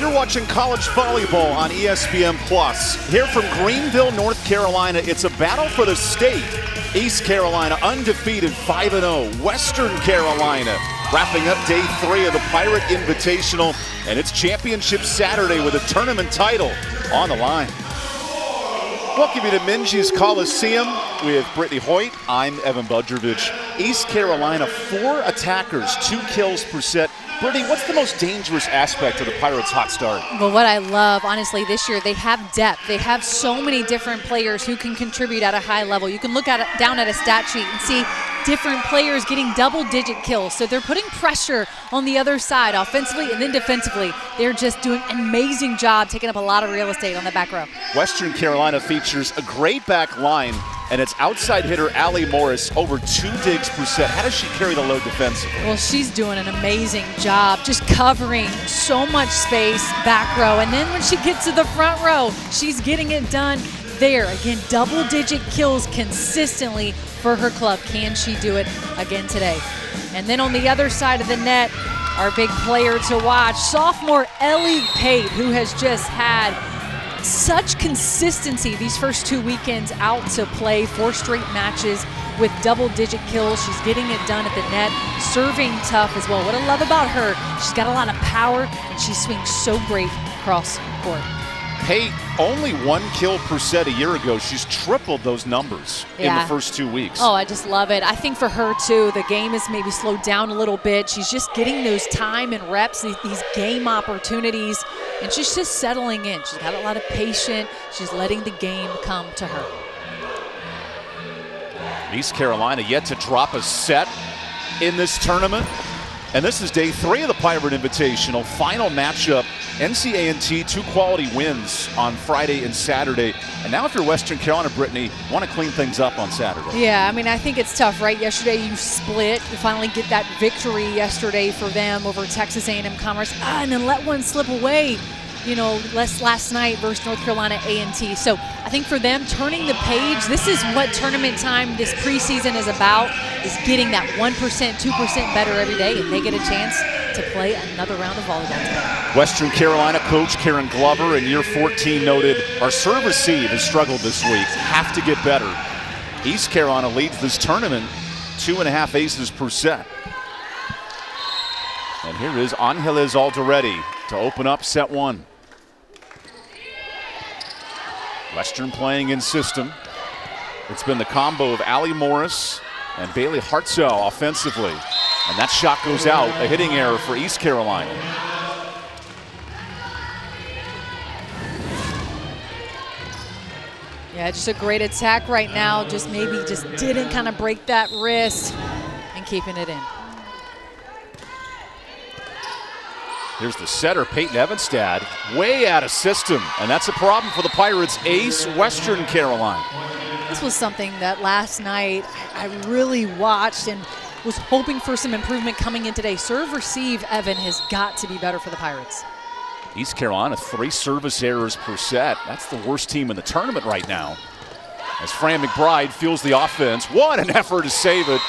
You're watching college volleyball on ESPN+. Here from Greenville, North Carolina, it's a battle for the state. East Carolina undefeated 5-0. Western Carolina wrapping up day 3 of the Pirate Invitational, and it's Championship Saturday with a tournament title on the line. Welcome you to Minji's Coliseum with Brittany Hoyt. I'm EvanBudrovich. East Carolina, 4 attackers, 2 kills per set. Brittany, what's the most dangerous aspect of the Pirates' hot start? Well, what I love, honestly, this year, they have depth. They have so many different players who can contribute at a high level. You can look at it, down at a stat sheet and see different players getting double-digit kills. So they're putting pressure on the other side, offensively and then defensively. They're just doing an amazing job, taking up a lot of real estate on the back row. Western Carolina features a great back line, and it's outside hitter Allie Morris, over 2 digs per set. How does she carry the load defensively? Well, she's doing an amazing job, just covering so much space back row. And then when she gets to the front row, she's getting it done there. Again, double-digit kills consistently for her club. Can she do it again today? And then on the other side of the net, our big player to watch, sophomore Ellie Pate, who has just had such consistency these first 2 weekends out to play 4 straight matches with double-digit kills. She's getting it done at the net, serving tough as well. What I love about her, she's got a lot of power and she swings so great cross court. Pate, only 1 kill per set a year ago. She's tripled those numbers in the first 2 weeks. Oh, I just love it. I think for her, too, the game is maybe slowed down a little bit. She's just getting those time and reps, these game opportunities, and she's just settling in. She's got a lot of patience. She's letting the game come to her. East Carolina yet to drop a set in this tournament. And this is day 3 of the Pirate Invitational. Final matchup, NC A&T, 2 quality wins on Friday and Saturday. And now if you're Western Carolina, Brittany, want to clean things up on Saturday. Yeah, I mean, I think it's tough, right? Yesterday you split. You finally get that victory yesterday for them over Texas A&M Commerce. And then let one slip away, you know, last night versus North Carolina A&T. So I think for them, turning the page, this is what tournament time this preseason is about, is getting that 1%, 2% better every day, and they get a chance to play another round of volleyball today. Western Carolina coach Karen Glover in year 14 noted, our serve receive has struggled this week, have to get better. East Carolina leads this tournament 2.5 aces per set. And here is Angeles Alderete to open up set 1. Western playing in system. It's been the combo of Allie Morris and Bailey Hartzell offensively. And that shot goes out, a hitting error for East Carolina. Yeah, just a great attack right now. Just didn't kind of break that wrist and keeping it in. Here's the setter, Peyton Evanstad, way out of system, and that's a problem for the Pirates' ace, Western Carolina. This was something that last night I really watched and was hoping for some improvement coming in today. Serve receive, Evan, has got to be better for the Pirates. East Carolina, 3 service errors per set. That's the worst team in the tournament right now. As Fran McBride fuels the offense, what an effort to save it.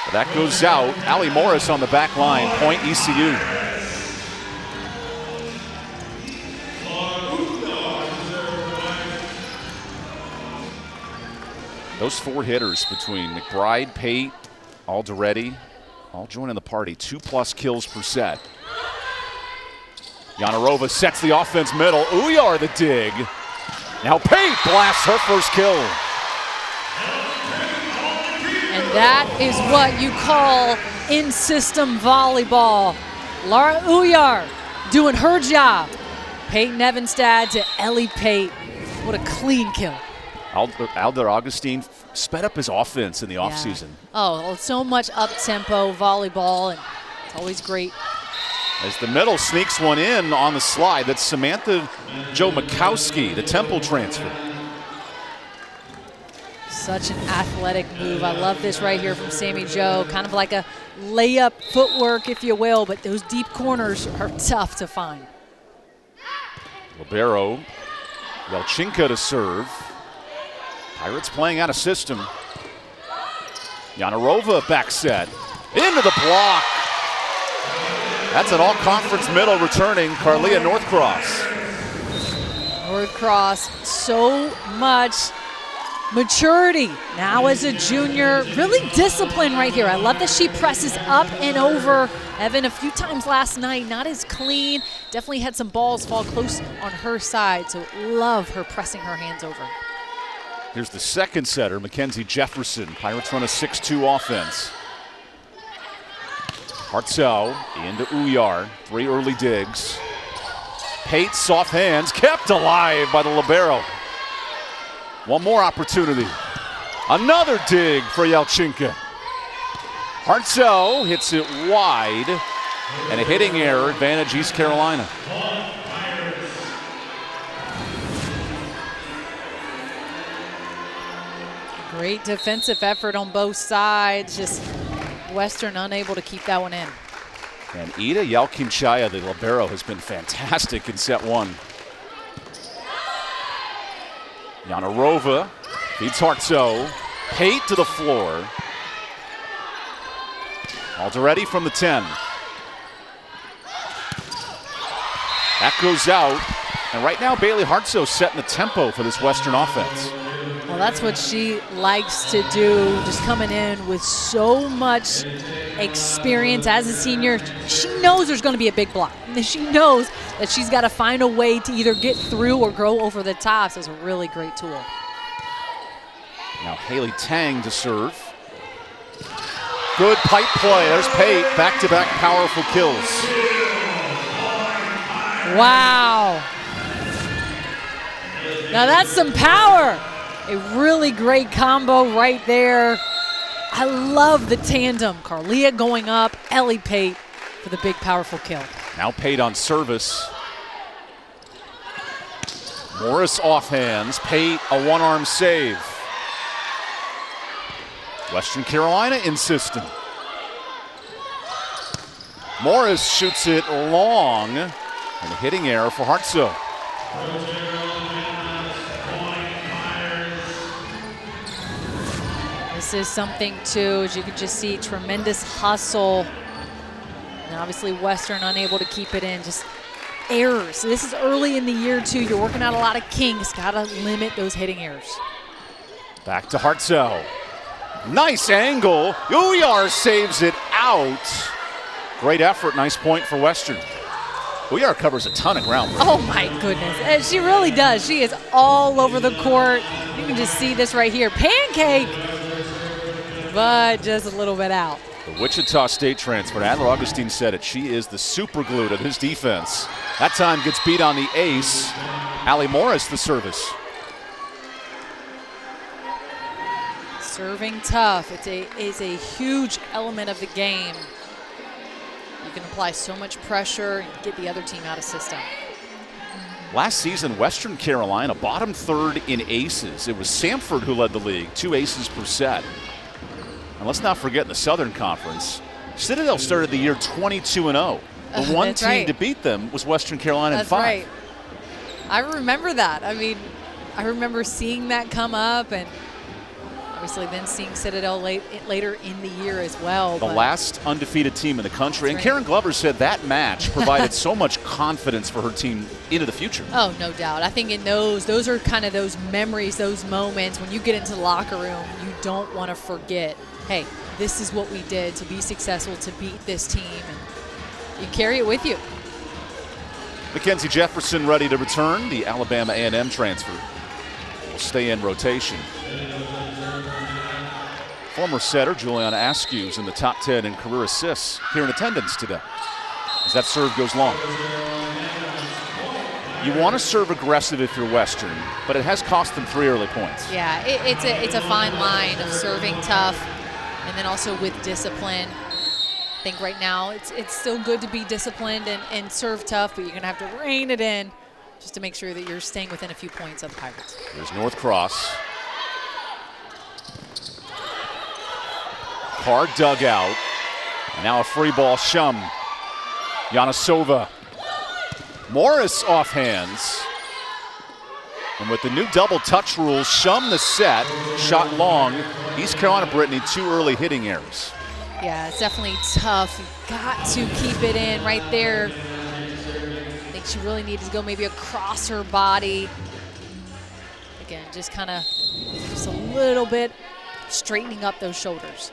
But that goes out. Allie Morris on the back line, point ECU. Those 4 hitters between McBride, Pate, Alderete, all joining the party. 2+ kills per set. Yanarova sets the offense middle. Uyar the dig. Now Pate blasts her first kill. And that is what you call in-system volleyball. Laura Uyar doing her job. Peyton Evanstad to Ellie Pate. What a clean kill. Alder Augustine sped up his offense in the offseason. Oh, so much up-tempo volleyball, and it's always great. As the middle sneaks one in on the slide, that's Samantha Jo Makowski, the Temple transfer. Such an athletic move. I love this right here from Sammy Jo. Kind of like a layup footwork, if you will, but those deep corners are tough to find. Libero, Yelchinka to serve. Pirates playing out of system. Yanarova back set. Into the block. That's an all-conference middle returning, Carlia Northcross. Northcross, so much maturity now as a junior, really disciplined right here. I love that she presses up and over. Evan, a few times last night, not as clean. Definitely had some balls fall close on her side, so love her pressing her hands over. Here's the second setter, Mackenzie Jefferson. Pirates run a 6-2 offense. Hartzell into Uyar, 3 early digs. Pate, soft hands, kept alive by the libero. One more opportunity. Another dig for Yelchinka. Hartzell hits it wide, and a hitting error, advantage East Carolina. Great defensive effort on both sides, just Western unable to keep that one in. And Ida Yelchinchaya, the libero, has been fantastic in set 1. Yanarova feeds Hartzell. Pate to the floor. Alderetti from the 10. That goes out. And right now, Bailey Hartzell setting the tempo for this Western offense. Well, that's what she likes to do, just coming in with so much experience as a senior. She knows there's going to be a big block. She knows that she's got to find a way to either get through or go over the top. So it's a really great tool. Now Haley Tang to serve. Good pipe play. There's Pate. Back-to-back powerful kills. Wow. Now that's some power. A really great combo right there. I love the tandem. Carlia going up, Ellie Pate for the big, powerful kill. Now Pate on service. Morris off hands. Pate, a one-arm save. Western Carolina insistent. Morris shoots it long, and a hitting error for Hartzell. This is something too, as you can just see, tremendous hustle. And obviously Western unable to keep it in, just errors. This is early in the year too. You're working out a lot of kinks, gotta limit those hitting errors. Back to Hartzell. Nice angle. Uyar saves it out. Great effort, nice point for Western. Uyar covers a ton of ground. Oh my goodness, and she really does. She is all over the court. You can just see this right here. Pancake, but just a little bit out. The Wichita State transfer, Adler Augustine said it, she is the super glue to his defense. That time gets beat on the ace. Allie Morris, the service. Serving tough, it's a huge element of the game. You can apply so much pressure and get the other team out of system. Last season, Western Carolina bottom third in aces. It was Samford who led the league, 2 aces per set. And let's not forget in the Southern Conference, Citadel started the year 22-0. The one team right. to beat them was Western Carolina in 5. That's right. I remember that. I mean, I remember seeing that come up, and obviously then seeing Citadel later in the year as well. The last undefeated team in the country. And Karen Glover said that match provided so much confidence for her team into the future. Oh, no doubt. I think in those are kind of those memories, those moments when you get into the locker room, you don't want to forget, hey, this is what we did to be successful, to beat this team. And you carry it with you. Mackenzie Jefferson ready to return. The Alabama A&M transfer will stay in rotation. Former setter Juliana Askew's in the top 10 in career assists here in attendance today as that serve goes long. You want to serve aggressive if you're Western, but it has cost them 3 early points. Yeah, it's a fine line of serving tough and then also with discipline. I think right now it's still good to be disciplined and serve tough, but you're going to have to rein it in just to make sure that you're staying within a few points of the Pirates. There's Northcross. Hard dugout. And now a free ball, Shum. Yanasova. Morris off hands. And with the new double touch rules, Shum the set, shot long. East Carolina, Brittany, 2 early hitting errors. Yeah, it's definitely tough. You've got to keep it in right there. I think she really needed to go maybe across her body. Again, just kind of just a little bit straightening up those shoulders.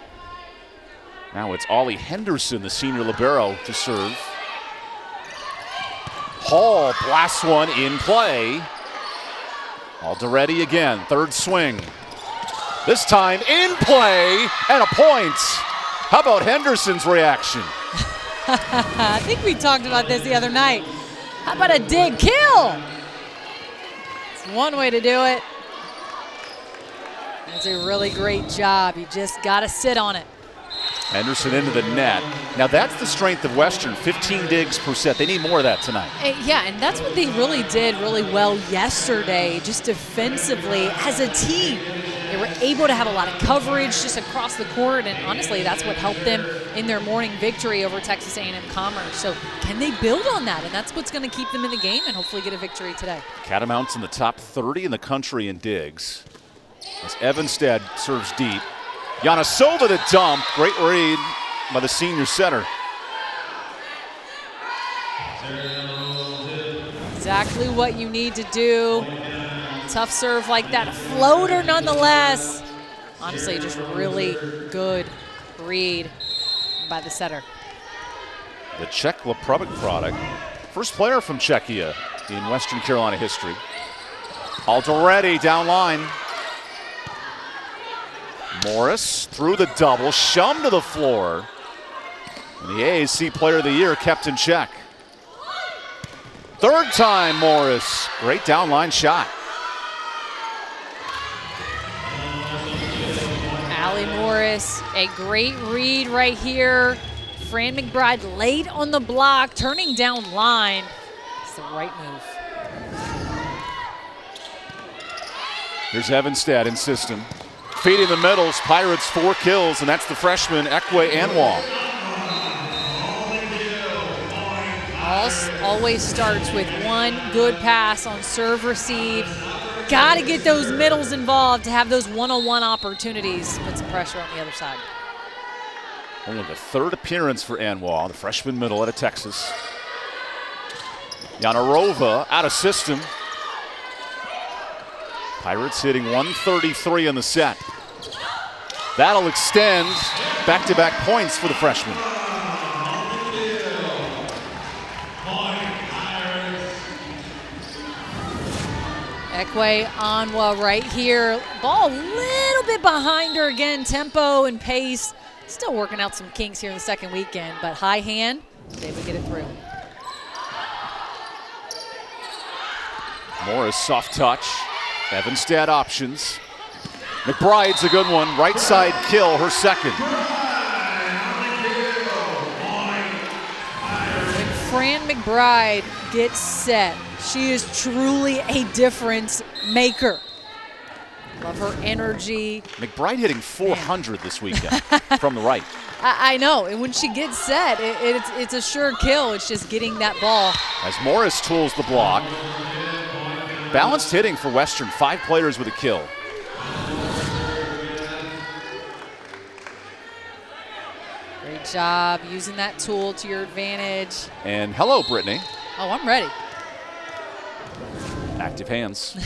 Now it's Ollie Henderson, the senior libero, to serve. Hall blasts one in play. Alderetti again, third swing. This time in play and a point. How about Henderson's reaction? I think we talked about this the other night. How about a dig kill? It's one way to do it. That's a really great job. You just got to sit on it. Henderson into the net. Now that's the strength of Western, 15 digs per set. They need more of that tonight. Yeah, and that's what they really did really well yesterday, just defensively as a team. They were able to have a lot of coverage just across the court, and honestly, that's what helped them in their morning victory over Texas A&M Commerce. So can they build on that? And that's what's going to keep them in the game and hopefully get a victory today. Catamounts in the top 30 in the country in digs. As Evanstead serves deep. Yanasova the dump. Great read by the senior setter. Exactly what you need to do. Tough serve like that. Floater nonetheless. Honestly, just really good read by the setter. The Czech Leprovic product. First player from Czechia in Western Carolina history. Alderetti down line. Morris through the double, Shum to the floor. And the AAC Player of the Year kept in check. Third time Morris, great downline shot. Allie Morris, a great read right here. Fran McBride late on the block, turning down line. It's the right move. Here's Evanstead in system. Feeding the middles, Pirates 4 kills, and that's the freshman, Ekwe Anwar. Always starts with one good pass on serve receive. Got to get those middles involved to have those one-on-one opportunities. Put some pressure on the other side. Only the third appearance for Anwar, the freshman middle out of Texas. Yanarova out of system. Pirates hitting 133 in the set. That'll extend back-to-back points for the freshman. Ekwe Anwar right here. Ball a little bit behind her again. Tempo and pace. Still working out some kinks here in the second weekend, but high hand, they would get it through. Morris soft touch. Evanstead options. McBride's a good one. Right side kill, her second. When Fran McBride gets set, she is truly a difference maker. Love her energy. McBride hitting 400 this weekend from the right. I know, and when she gets set, it's a sure kill. It's just getting that ball. As Morris tools the block. Balanced hitting for Western, 5 players with a kill. Great job using that tool to your advantage. And hello, Brittany. Oh, I'm ready. Active hands.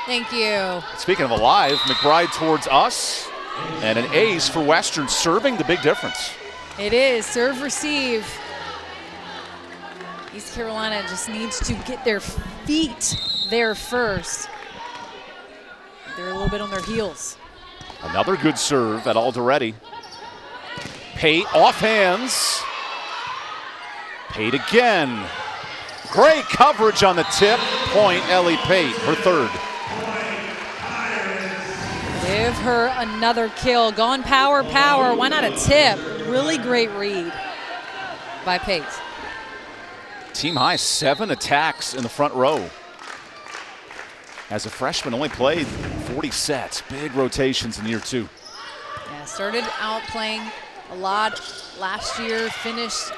Thank you. Speaking of alive, McBride towards us. And an ace for Western, serving the big difference. It is. Serve, receive. East Carolina just needs to get their feet there first. They're a little bit on their heels. Another good serve at Alderetti. Pate off hands. Pate again. Great coverage on the tip. Point, Ellie Pate, her third. Give her another kill. Gone power, power. Why not a tip? Really great read by Pate. Team high 7 attacks in the front row. As a freshman, only played 40 sets. Big rotations in year 2. Yeah, started out playing a lot last year. Finished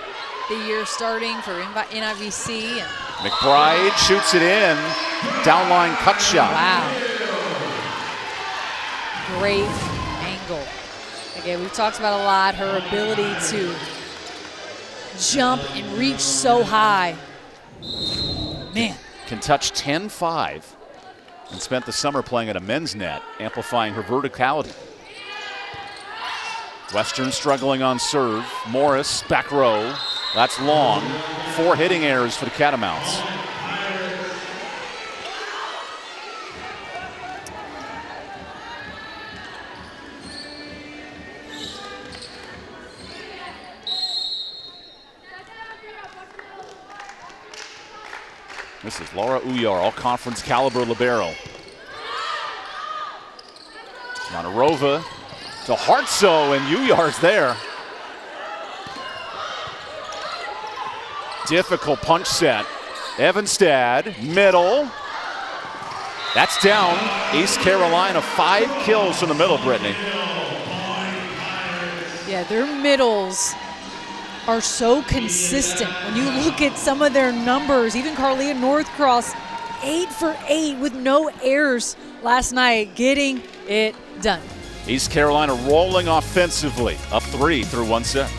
the year starting for NIVC. And McBride shoots it in. Downline cut shot. wow. Great angle. Again, we've talked about a lot, her ability to jump and reach so high. Man. Can touch 10-5 and spent the summer playing at a men's net, amplifying her verticality. Western struggling on serve. Morris, back row. That's long. 4 hitting errors for the Catamounts. This is Laura Uyar, all-conference caliber libero. Yanarova to Hartso, and Uyar's there. Difficult punch set. Evanstad, middle. That's down. East Carolina, 5 kills from the middle, Brittany. Yeah, their middles are so consistent. When you look at some of their numbers, even Carlia Northcross, 8 for 8 with no errors last night, getting it done. East Carolina rolling offensively, up 3 through 1 set.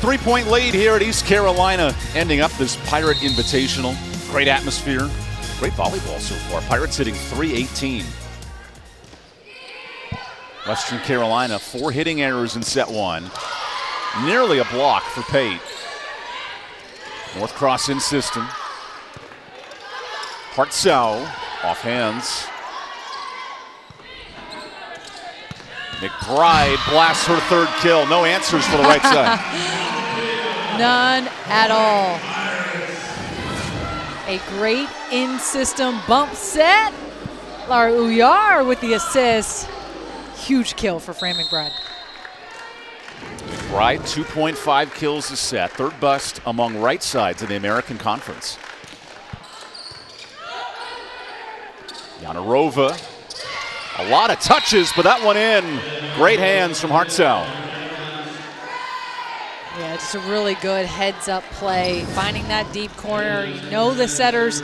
Three-point lead here at East Carolina, ending up this Pirate Invitational. Great atmosphere, great volleyball so far. Pirates hitting .318. Western Carolina, 4 hitting errors in set 1. Nearly a block for Pate. Northcross in system. Hartsow off hands. McBride blasts her 3rd kill. No answers for the right side. None at all. A great in-system bump set. Laura Uyar with the assist. Huge kill for Fran McBride. McBride, 2.5 kills a set. 3rd best among right sides in the American Conference. Yanarova. A lot of touches, but that one in. Great hands from Hartsow. Yeah, just a really good heads-up play, finding that deep corner. You know the setter's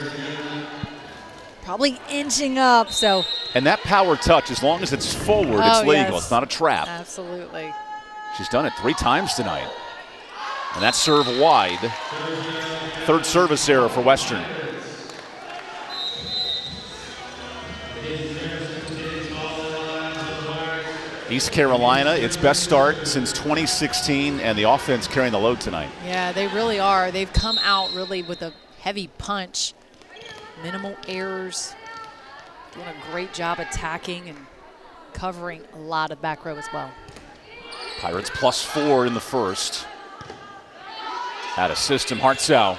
probably inching up, so. And that power touch, as long as it's forward, it's legal. Yes. It's not a trap. Absolutely. She's done it 3 times tonight. And that serve wide. 3rd service error for Western. East Carolina, its best start since 2016, and the offense carrying the load tonight. Yeah, they really are. They've come out really with a heavy punch, minimal errors, doing a great job attacking and covering a lot of back row as well. Pirates +4 in the first. Out of system, Hartsow.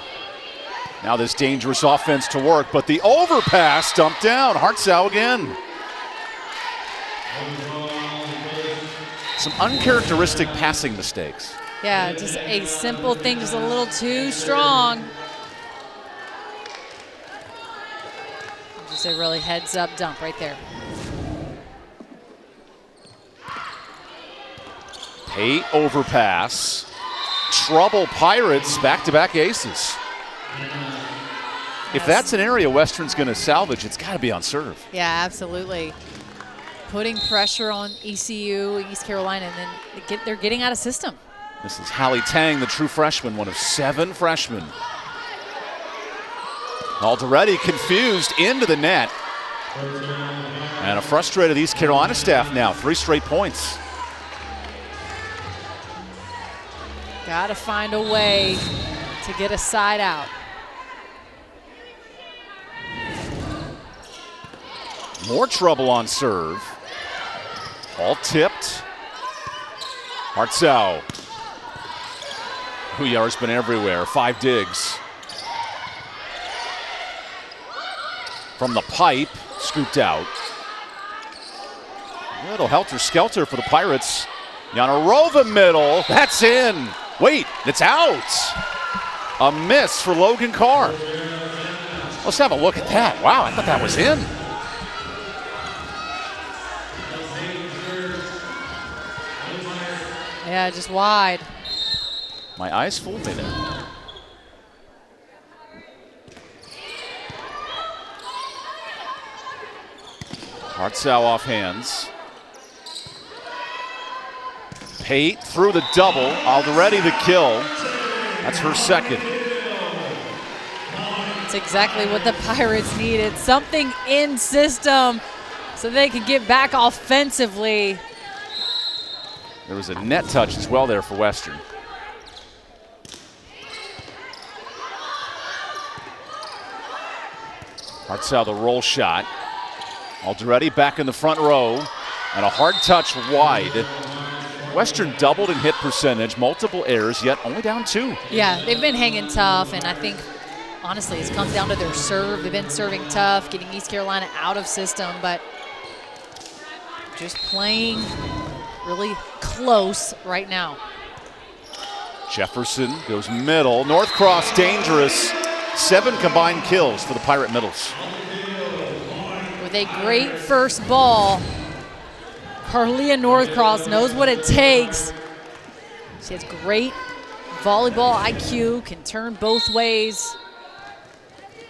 Now this dangerous offense to work, but the overpass dumped down. Hartsow again. Some uncharacteristic passing mistakes. Yeah, just a simple thing, just a little too strong. Just a really heads-up dump right there. Pate overpass. Trouble Pirates, back-to-back aces. If that's an area Western's going to salvage, it's got to be on serve. Yeah, absolutely. Putting pressure on ECU, East Carolina, and then they're getting out of system. This is Hallie Tang, the true freshman, one of 7 freshmen Already confused into the net. And a frustrated East Carolina staff now, 3 straight points. Got to find a way to get a side out. More trouble on serve. All tipped. Hartzau. Huyar's been everywhere. 5 digs. From the pipe, scooped out. Little helter-skelter for the Pirates. Yanarova middle, that's in. Wait, it's out. A miss for Logan Carr. Let's have a look at that. Wow, I thought that was in. Yeah, just wide. My eyes fooled me there. Hartzau off hands. Pate through the double. Already the kill. That's her second. It's exactly what the Pirates needed. Something in system so they could get back offensively. There was a net touch as well there for Western. Hartzau the roll shot. Already back in the front row, and a hard touch wide. Western doubled in hit percentage, multiple errors, yet only down 2. Yeah, they've been hanging tough, and I think, honestly, it's come down to their serve. They've been serving tough, getting East Carolina out of system, but just playing really close right now. Jefferson goes middle. Northcross dangerous. 7 combined kills for the Pirate middles. With a great first ball, Carlia Northcross knows what it takes. She has great volleyball IQ, can turn both ways.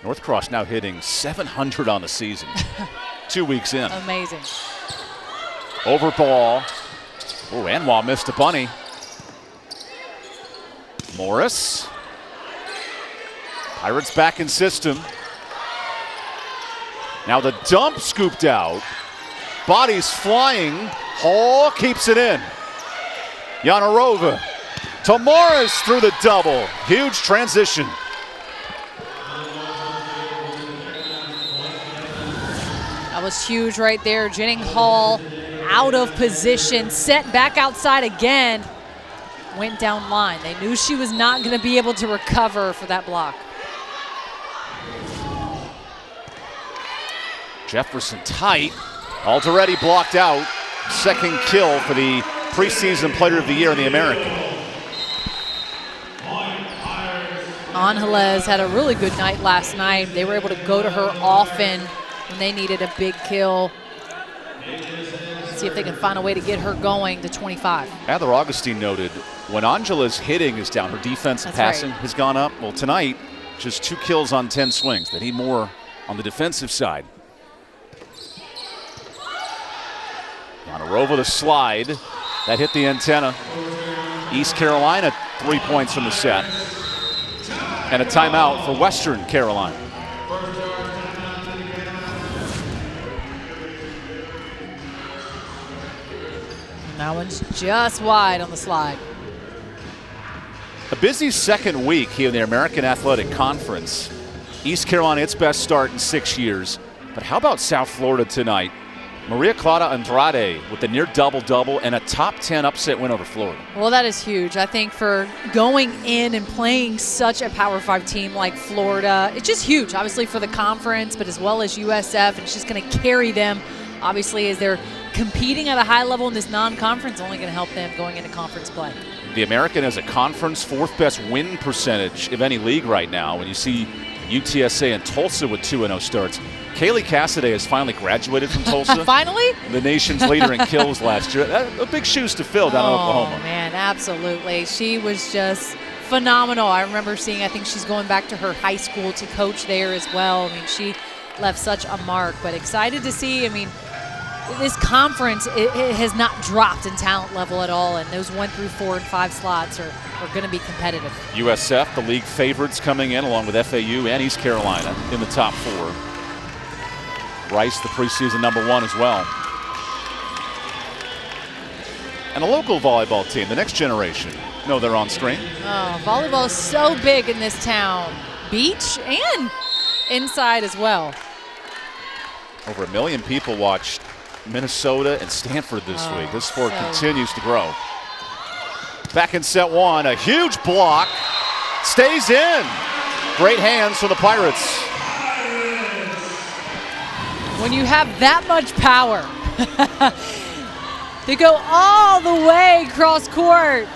Northcross now hitting 700 on the season, 2 weeks in. Amazing. Over ball. Oh, Anwar missed a bunny. Morris. Pirates back in system. Now the dump scooped out. Bodies flying. Hall keeps it in. Yanarova to Morris through the double. Huge transition. That was huge right there. Jennings Hall out of position, set back outside again. Went down line. They knew she was not going to be able to recover for that block. Jefferson tight. Already blocked out. Second kill for the preseason player of the year in the American. Angeles had a really good night last night. They were able to go to her often when they needed a big kill. See if they can find a way to get her going to 25. Adler Augustine noted when Angela's hitting is down, her defensive passing has gone up. Well, tonight, just 2 kills on 10 swings. They need more on the defensive side. Yanarova the slide. That hit the antenna. East Carolina 3 points from the set. And a timeout for Western Carolina. That one's just wide on the slide. A busy second week here in the American Athletic Conference. East Carolina, its best start in 6 years. But how about South Florida tonight? Maria Clara Andrade with a near double-double and a top 10 upset win over Florida. Well, that is huge. I think for going in and playing such a Power 5 team like Florida, it's just huge, obviously, for the conference, but as well as USF, and it's just going to carry them, obviously, as they're competing at a high level in this non-conference, only going to help them going into conference play. The American has a conference 4th best win percentage of any league right now. When you see UTSA and Tulsa with 2-0 starts. Kaylee Cassidy has finally graduated from Tulsa. Finally? The nation's leader in kills last year. Big shoes to fill down in Oklahoma. Oh, man, absolutely. She was just phenomenal. I remember seeing, I think she's going back to her high school to coach there as well. I mean, she left such a mark, but excited to see, I mean, this conference, it has not dropped in talent level at all, and those 1 through 4 and 5 slots are going to be competitive. USF, the league favorites coming in, along with FAU and East Carolina in the top 4. Rice, the preseason #1 as well. And a local volleyball team, the next generation. No, they're on screen. Oh, volleyball is so big in this town. Beach and inside as well. Over 1 million people watched Minnesota and Stanford this week. This sport continues to grow. Back in set 1, a huge block. Stays in. Great hands for the Pirates. When you have that much power, they go all the way cross court.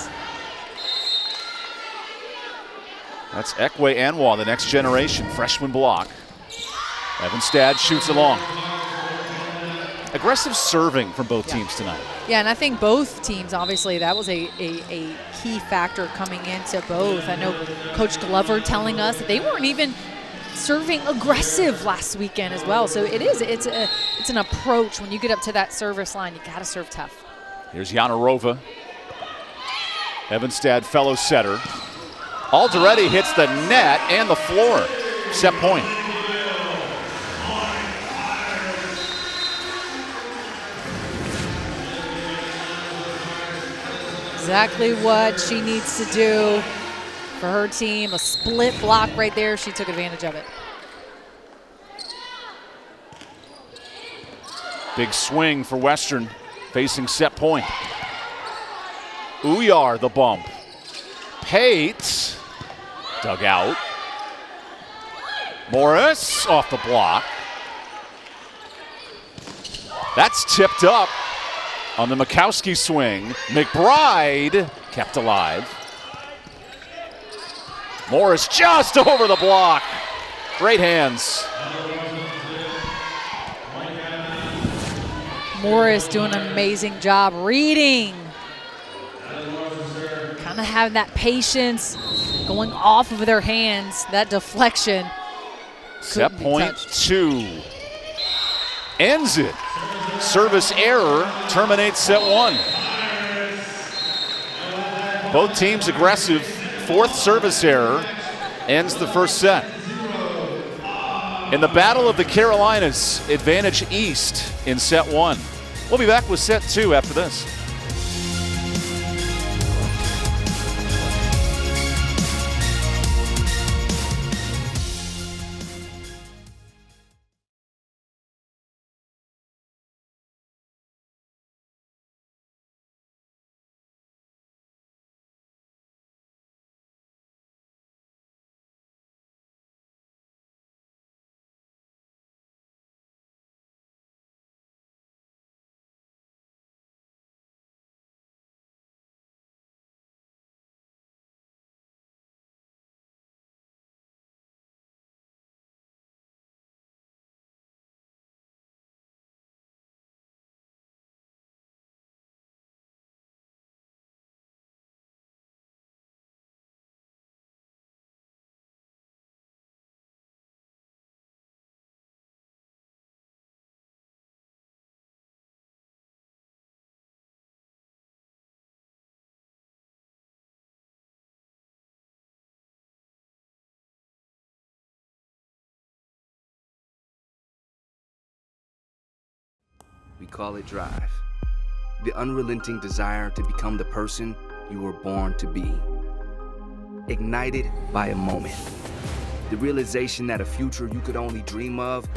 That's Ekwe Anwa, the next generation freshman block. Evanstad shoots along. Aggressive serving from both teams tonight. Yeah, and I think both teams, obviously, that was a key factor coming into both. I know Coach Glover telling us that they weren't even serving aggressive last weekend as well. So it's an approach. When you get up to that service line, you got to serve tough. Here's Yanarova. Evanstad fellow setter. Alderetti hits the net and the floor. Set point. Exactly what she needs to do for her team. A split block right there. She took advantage of it. Big swing for Western, facing set point. Uyar the bump. Pate dug out. Morris off the block. That's tipped up on the Mikowski swing. McBride kept alive. Morris just over the block. Great hands. Morris doing an amazing job reading. Kind of having that patience going off of their hands. That deflection. Set point 2. Ends it. Service error terminates set 1. Both teams aggressive. 4th service error ends the first set. In the Battle of the Carolinas, advantage East in set 1. We'll be back with set 2 after this. We call it drive. The unrelenting desire to become the person you were born to be. Ignited by a moment. The realization that a future you could only dream of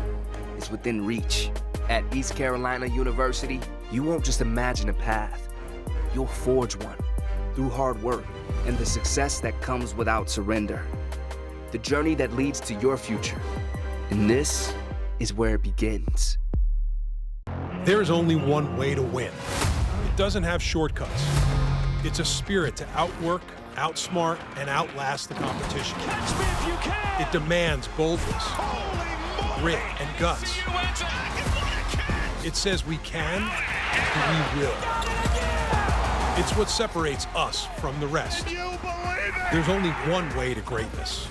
is within reach. At East Carolina University, you won't just imagine a path. You'll forge one through hard work and the success that comes without surrender. The journey that leads to your future. And this is where it begins. There is only one way to win. It doesn't have shortcuts. It's a spirit to outwork, outsmart, and outlast the competition. Catch me if you can. It demands boldness, grit, and guts. It says we can, and we will. It's what separates us from the rest. There's only one way to greatness,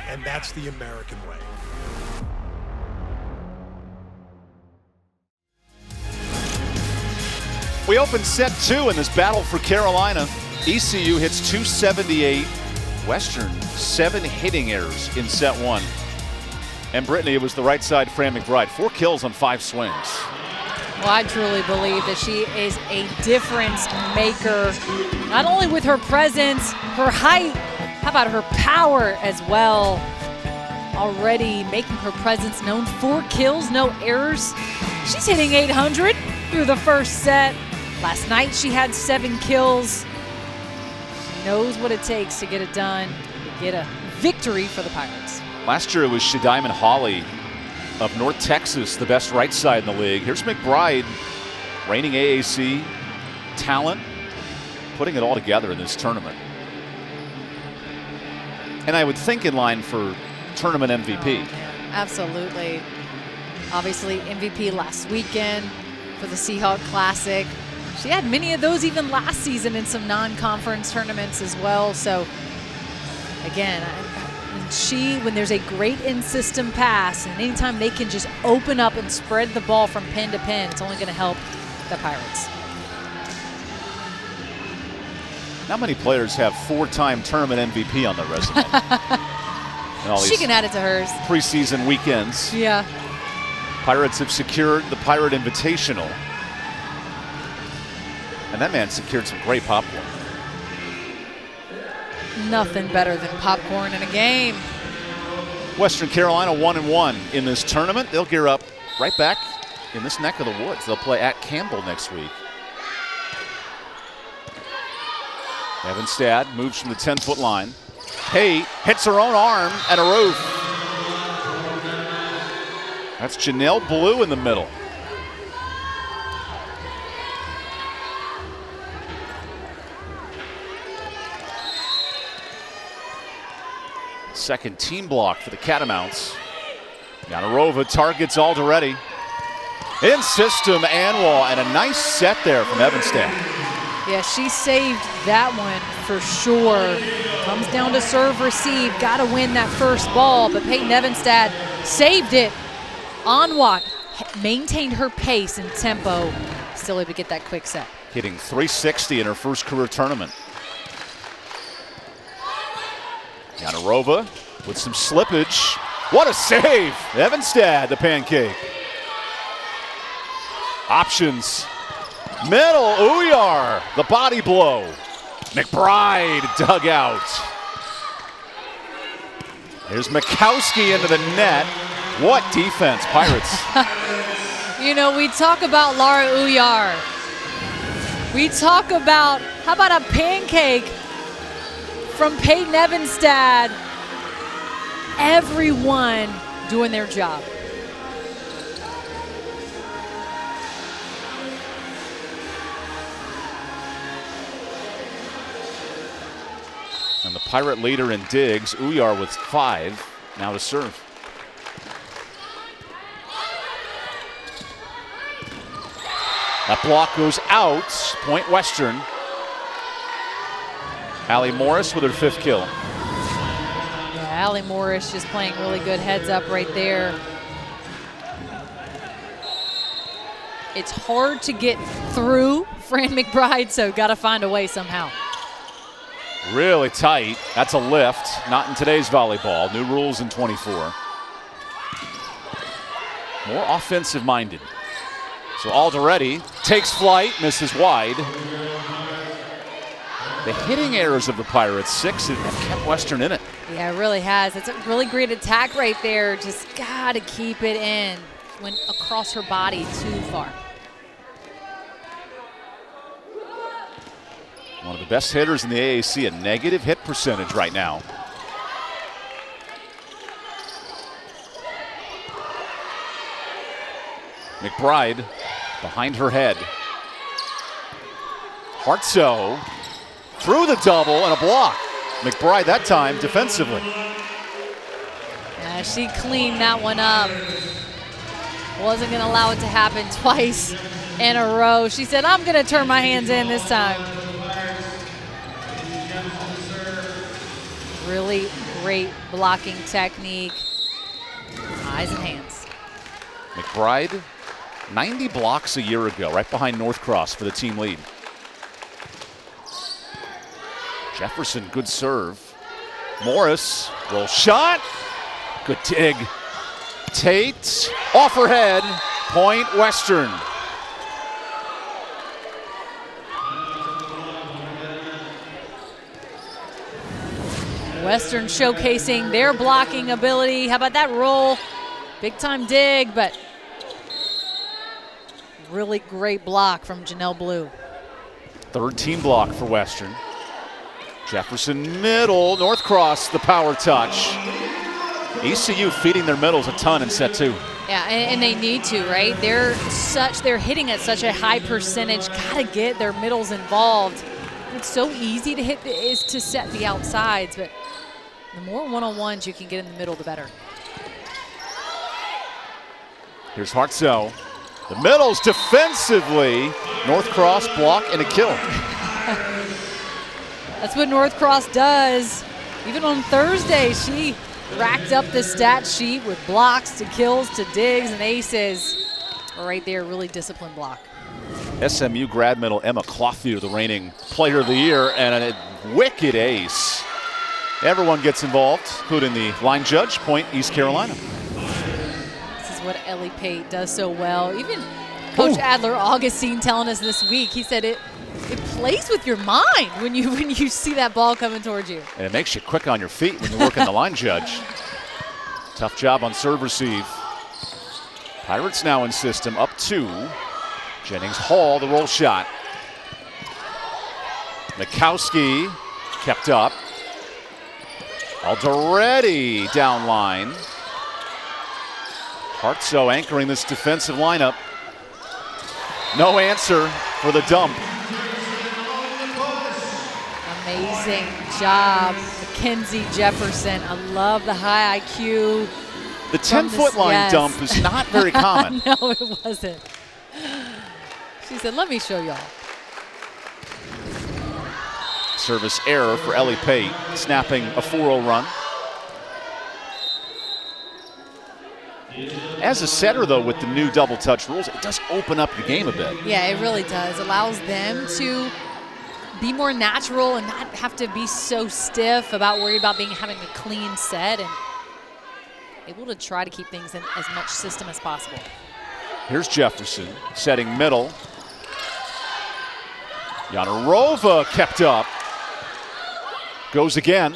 and that's the American way. We open set 2 in this battle for Carolina. ECU hits 278. Western 7 hitting errors in set 1. And Brittany, it was the right side Fran McBride. 4 kills on 5 swings. Well, I truly believe that she is a difference maker, not only with her presence, her height, how about her power as well? Already making her presence known. 4 kills, no errors. She's hitting 800 through the first set. Last night she had 7 kills. She knows what it takes to get it done, to get a victory for the Pirates. Last year it was Shadiman Hawley of North Texas, the best right side in the league. Here's McBride, reigning AAC talent, putting it all together in this tournament. And I would think in line for tournament MVP. Oh, absolutely. Obviously MVP last weekend for the Seahawk Classic. She had many of those even last season in some non-conference tournaments as well. So again, when there's a great in-system pass, and anytime they can just open up and spread the ball from pin to pin, it's only going to help the Pirates. Not many players have 4-time tournament MVP on their resume. She can add it to hers. Preseason weekends. Yeah. Pirates have secured the Pirate Invitational. And that man secured some great popcorn. Nothing better than popcorn in a game. Western Carolina 1-1 in this tournament. They'll gear up right back in this neck of the woods. They'll play at Campbell next week. Evanstad moves from the 10-foot line. Hay hits her own arm at a roof. That's Janelle Blue in the middle. Second team block for the Catamounts. Yanarova targets Alderete. In system, Anwar, and a nice set there from Evanstad. Yeah, she saved that one for sure. Comes down to serve, receive. Got to win that first ball, but Peyton Evanstad saved it. Anwar maintained her pace and tempo. Still able to get that quick set. Hitting 360 in her first career tournament. Yanarova with some slippage. What a save! Evanstad, the pancake. Options. Middle, Uyar, the body blow. McBride dug out. Here's Mikowski into the net. What defense, Pirates. You know, we talk about Laura Uyar. We talk about, how about a pancake from Peyton Evanstad? Everyone doing their job. And the Pirate leader in digs, Uyar with 5, now to serve. That block goes out, point Western. Allie Morris with her 5th kill. Yeah, Allie Morris just playing really good heads up right there. It's hard to get through Fran McBride, so got to find a way somehow. Really tight. That's a lift. Not in today's volleyball. New rules in 24. More offensive minded. So Alderete takes flight, misses wide. The hitting errors of the Pirates, 6, have kept Western in it. Yeah, it really has. It's a really great attack right there. Just got to keep it in. Went across her body too far. One of the best hitters in the AAC, a negative hit percentage right now. McBride behind her head. Hartso through the double and a block. McBride that time defensively. Yeah, she cleaned that one up. Wasn't going to allow it to happen twice in a row. She said, I'm going to turn my hands in this time. Really great blocking technique. Eyes and hands. McBride 90 blocks a year ago, right behind Northcross for the team lead. Jefferson, good serve. Morris, roll shot. Good dig. Tate, off her head. Point Western. Western showcasing their blocking ability. How about that roll? Big time dig, but really great block from Janelle Blue. Third team block for Western. Jefferson middle, Northcross the power touch. ECU feeding their middles a ton in set 2. Yeah, and they need to, right? They're hitting at such a high percentage. Gotta get their middles involved. It's so easy to hit is to set the outsides, but the more one-on-ones you can get in the middle, the better. Here's Hartsoe. The middles defensively. Northcross block and a kill. That's what Northcross does. Even on Thursday, she racked up the stat sheet with blocks to kills to digs and aces. Right there, really disciplined block. SMU grad medal Emma Clothier, the reigning player of the year, and a wicked ace. Everyone gets involved, including the line judge, point East Carolina. This is what Ellie Pate does so well. Even Coach Adler Augustine telling us this week, he said it plays with your mind when you see that ball coming towards you. And it makes you quick on your feet when you're working the line judge. Tough job on serve receive. Pirates now in system, up 2. Jennings Hall, the roll shot. Mikowski kept up. Alderetti down line. Hartsoe anchoring this defensive lineup. No answer for the dump. Amazing job, Mackenzie Jefferson. I love the high IQ. The 10-foot line dump is not very common. No, it wasn't. She said, let me show y'all. Service error for Ellie Pate, snapping a 4-0 run. As a setter, though, with the new double touch rules, it does open up your game a bit. Yeah, it really does. Allows them to be more natural and not have to be so stiff about worried about having a clean set, and able to try to keep things in as much system as possible. Here's Jefferson setting middle. Yanarova kept up. Goes again.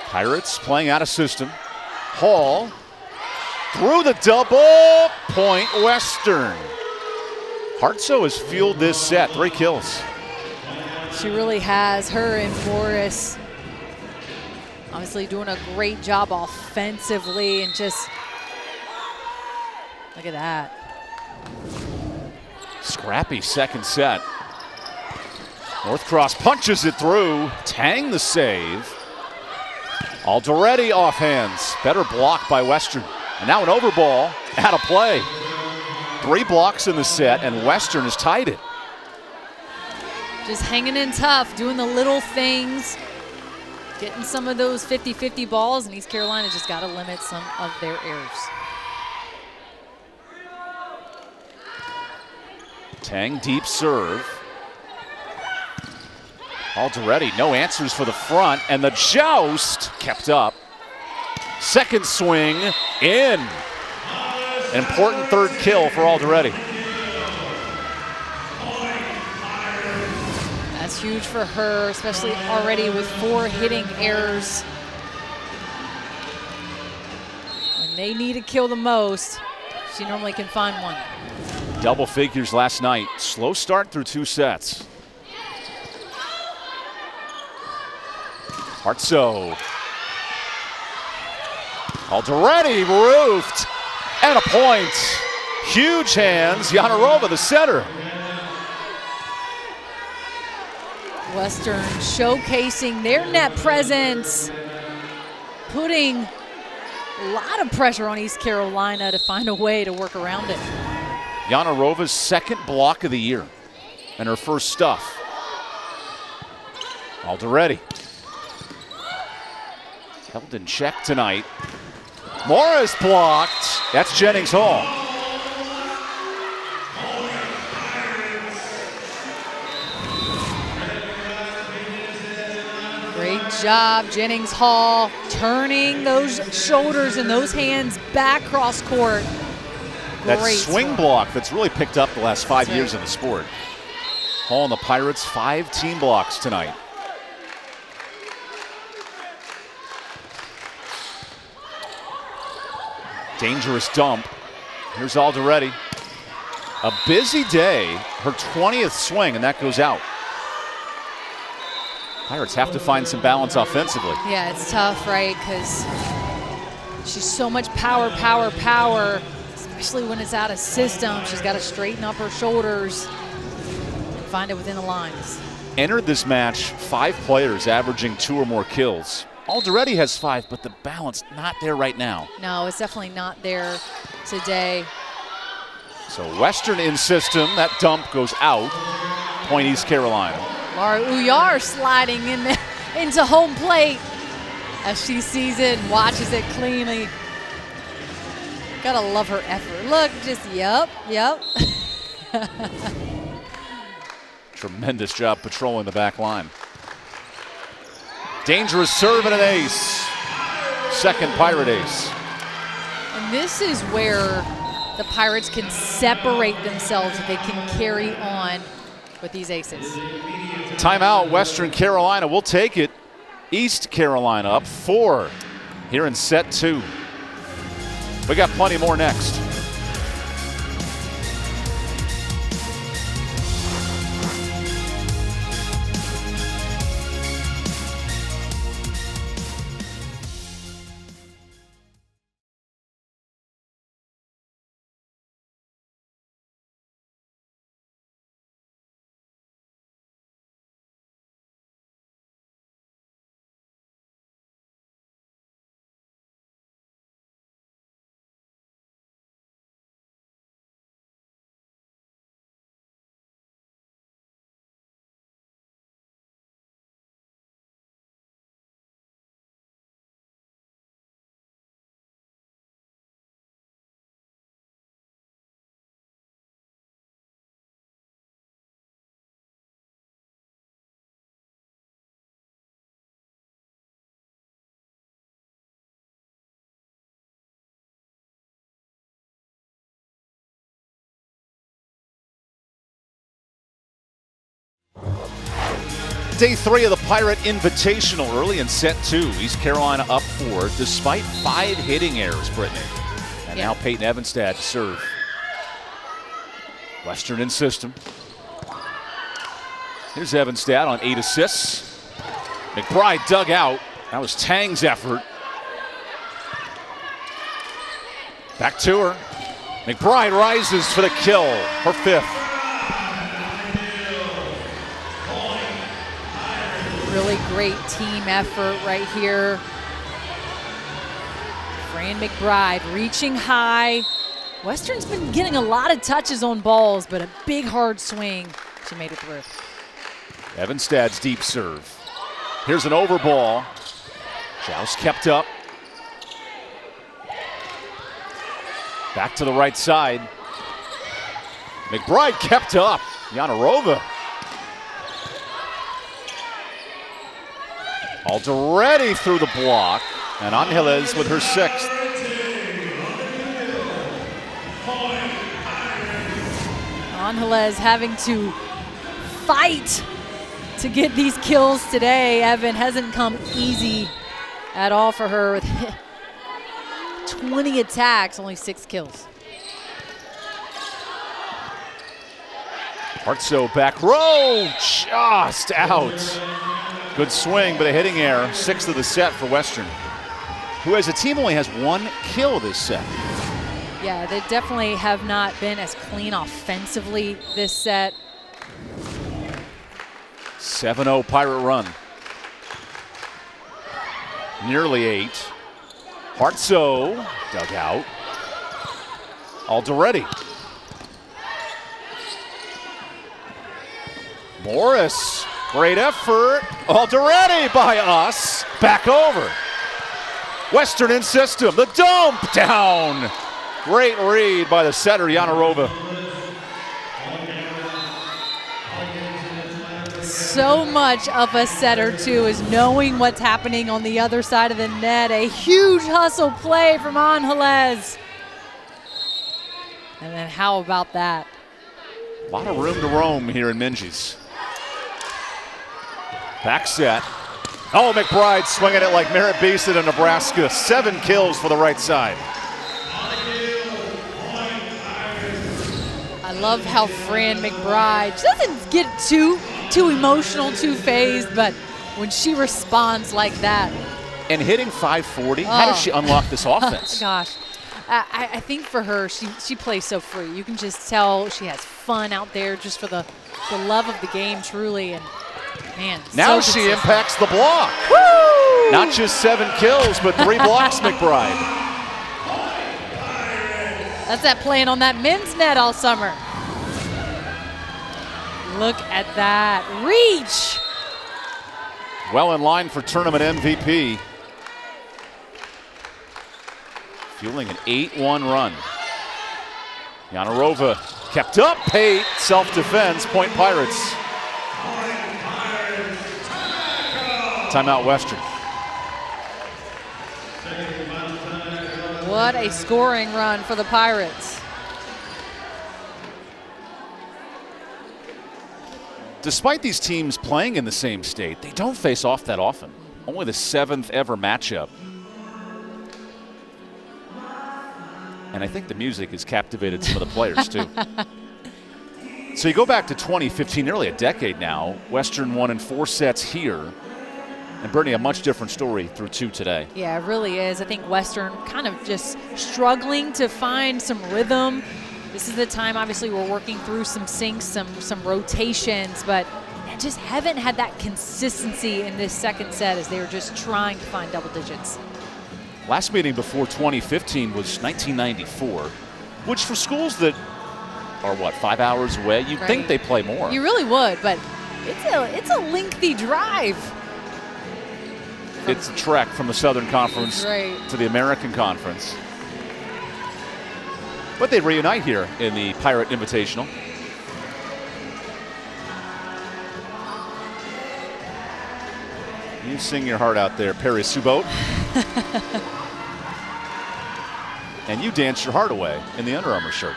Pirates playing out of system. Hall through the double. Point Western. Hartsoe has fueled this set. 3 kills. She really has. Her and Morris obviously doing a great job offensively, and just look at that. Scrappy second set. Northcross punches it through. Tang the save. Alderetti off hands. Better block by Western. And now an overball out of play. 3 blocks in the set, and Western has tied it. Just hanging in tough, doing the little things, getting some of those 50-50 balls, and East Carolina just got to limit some of their errors. Tang deep serve. Alderetti, no answers for the front, and the joust kept up. Second swing in. An important third kill for Alderetti. That's huge for her, especially already with 4 hitting errors. When they need to kill the most, she normally can find one. Double figures last night. Slow start through 2 sets. Hartsoe. Alderetti roofed. And a point. Huge hands. Yanarova, the setter. Western showcasing their net presence, putting a lot of pressure on East Carolina to find a way to work around it. Yanarova's second block of the year and her first stuff. Alderetti. Held in check tonight. Morris blocked. That's Jennings Hall. Great job, Jennings Hall, turning those shoulders and those hands back cross court. That Great swing block that's really picked up the last 5 years in the sport. Hall and the Pirates, 5 team blocks tonight. Dangerous dump. Here's Alderetti. A busy day, her 20th swing, and that goes out. Pirates have to find some balance offensively. Yeah, it's tough, right? Because she's so much power, power, power, especially when it's out of system. She's got to straighten up her shoulders and find it within the lines. Entered this match 5 players averaging 2 or more kills. Alderetti has 5, but the balance not there right now. No, it's definitely not there today. So Western in system, that dump goes out. Point East Carolina. Laura Uyar sliding into home plate as she sees it and watches it cleanly. Gotta love her effort. Look, just yep. Tremendous job patrolling the back line. Dangerous serve and an ace. Second Pirate ace. And this is where the Pirates can separate themselves if they can carry on with these aces. Timeout, Western Carolina will take it. East Carolina up 4 here in set 2. We got plenty more next. Day 3 of the Pirate Invitational early in set 2. East Carolina up 4 despite 5 hitting errors, Brittany. And now Peyton Evanstad to serve. Western in system. Here's Evanstad on 8 assists. McBride dug out. That was Tang's effort. Back to her. McBride rises for the kill, her 5th. Really great team effort right here. Fran McBride reaching high. Western's been getting a lot of touches on balls, but a big hard swing. She made it through. Evanstad's deep serve. Here's an over ball. Joust kept up. Back to the right side. McBride kept up. Yanarova. Alderetti through the block. And Angeles with her 6th. Angeles having to fight to get these kills today. Evan hasn't come easy at all for her with 20 attacks, only 6 kills. Hartso back row, just out. Good swing, but a hitting error. 6th of the set for Western, who as a team only has 1 kill this set. Yeah, they definitely have not been as clean offensively this set. 7-0 Pirate run. Nearly 8. Hartso dug out. Alderetti. Morris, great effort. Alderetti by us. Back over. Western in system. The dump down. Great read by the setter, so much of a setter, too, is knowing what's happening on the other side of the net. A huge hustle play from Angeles. And then how about that? A lot of room to roam here in Minges. Back set. Oh, McBride swinging it like Merritt Beeson in Nebraska. 7 kills for the right side. I love how Fran McBride, she doesn't get too emotional, too phased, but when she responds like that. And hitting .540, how does she unlock this offense? Gosh, I think for her, she plays so free. You can just tell she has fun out there just for the love of the game, truly. And man, now so she impacts the block. Woo! Not just 7 kills, but 3 blocks, McBride. That's that playing on that men's net all summer. Look at that reach. Well in line for tournament MVP. Fueling an 8-1 run. Yanarova kept up, Pate, self-defense, point Pirates. Timeout Western. What a scoring run for the Pirates. Despite these teams playing in the same state, they don't face off that often. Only the 7th ever matchup. And I think the music has captivated some of the players too. So you go back to 2015, nearly a decade now. Western won in 4 sets here. And Bernie, a much different story through 2 today. Yeah, it really is. I think Western kind of just struggling to find some rhythm. This is the time, obviously, we're working through some sinks, some rotations, but just haven't had that consistency in this second set as they were just trying to find double digits. Last meeting before 2015 was 1994, which for schools that are, what, 5 hours away, you'd think they play more. You really would, but it's a lengthy drive. It's a trek from the Southern Conference to the American Conference. But they reunite here in the Pirate Invitational. You sing your heart out there, Perry Subot. And you dance your heart away in the Under Armour shirt.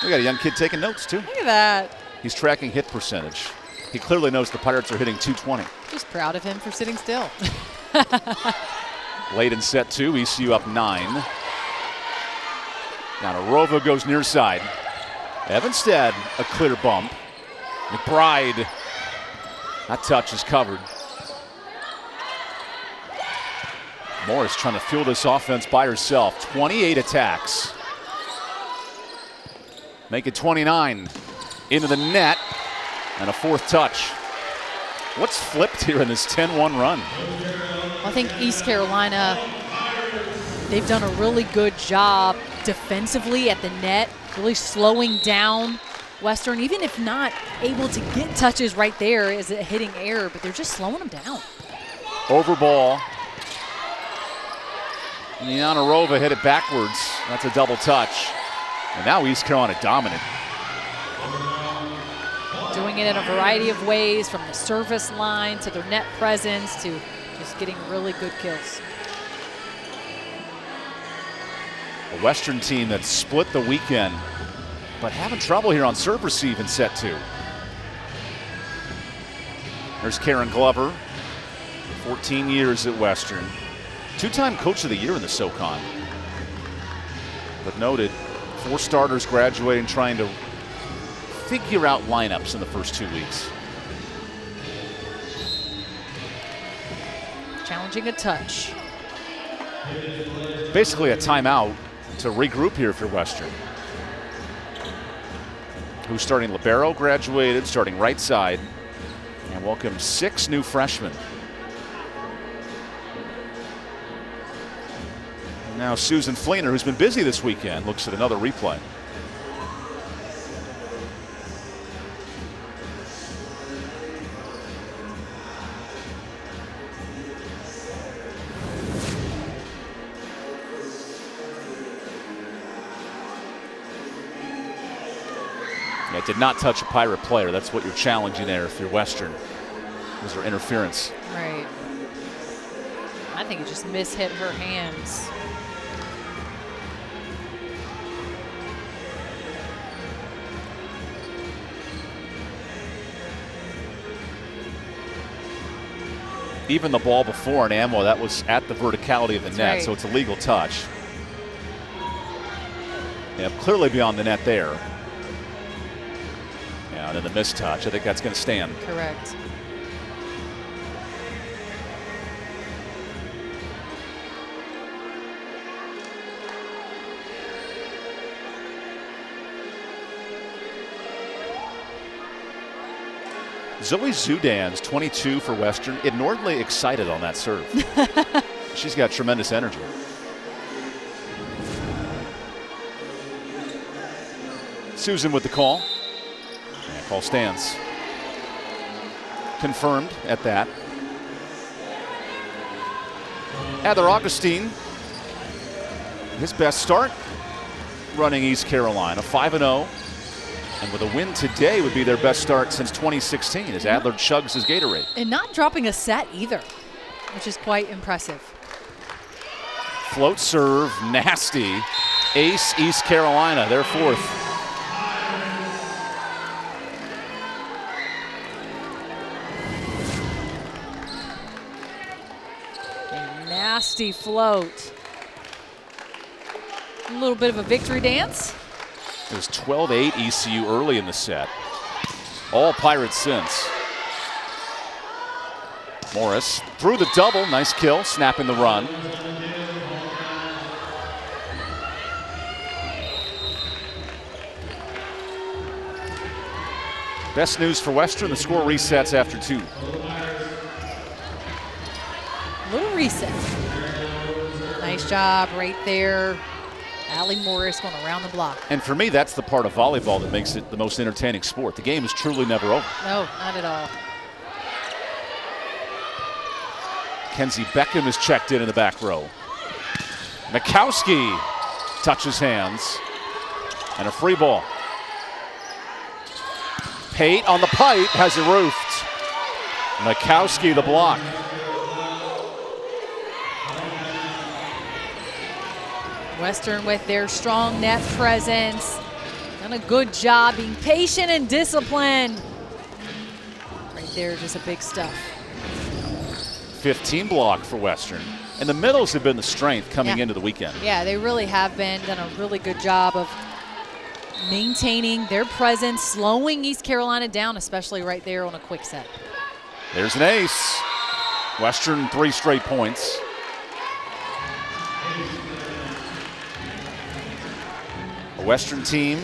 We got a young kid taking notes, too. Look at that. He's tracking hit percentage. He clearly knows the Pirates are hitting .220. Just proud of him for sitting still. Late in set 2, ECU up 9. Yanarova goes near side. Evanstead, a clear bump. McBride, that touch is covered. Morris trying to fuel this offense by herself. 28 attacks. Make it 29. Into the net. And a 4th touch. What's flipped here in this 10-1 run? I think East Carolina, they've done a really good job defensively at the net, really slowing down Western, even if not able to get touches right there as a hitting error, but they're just slowing them down. Over ball. And Yanarova hit it backwards. That's a double touch. And now East Carolina dominant. Doing it in a variety of ways, from the service line to their net presence to just getting really good kills. A Western team that split the weekend, but having trouble here on serve receive in set 2. There's Karen Glover, 14 years at Western. 2-time Coach of the Year in the SoCon. But noted, 4 starters graduating, trying to figure out lineups in the first 2 weeks. Challenging a touch. Basically a timeout to regroup here for Western. Who's starting libero, graduated, starting right side, and welcome 6 new freshmen. Now Susan Fleener, who's been busy this weekend, looks at another replay. Yeah, It did not touch a Pirate player. That's what you're challenging there if you're Western. Was there interference? Right. I think it just mishit her hands. Even the ball before in Ammo, that was at the verticality of the net, right. so it's a legal touch. Yeah, clearly beyond the net there. Yeah, and then the missed touch. I think that's going to stand. Correct. Zoe Zudan's 22 for Western, inordinately excited on that serve. She's got tremendous energy. Susan with the call. And call stands. Confirmed at that. Heather Augustine, his best start running East Carolina, 5-0. And with a win today would be their best start since 2016 as Adler chugs his Gatorade. And not dropping a set either, which is quite impressive. Float serve, nasty. Ace East Carolina, their fourth. A nasty float. A little bit of a victory dance. It was 12-8 ECU early in the set. All Pirates since. Morris through the double, nice kill, snapping the run. Best news for Western, the score resets after 2. Little reset. Nice job right there. Allie Morris going around the block. And for me, that's the part of volleyball that makes it the most entertaining sport. The game is truly never over. No, not at all. Kenzie Beckham is checked in the back row. Mikowski touches hands. And a free ball. Pate on the pipe has it roofed. Mikowski the block. Western with their strong net presence. Done a good job being patient and disciplined. Right there, just a big stuff. 15 block for Western. And the middles have been the strength coming into the weekend. Yeah, they really have been. Done a really good job of maintaining their presence, slowing East Carolina down, especially right there on a quick set. There's an ace. Western 3 straight points. A Western team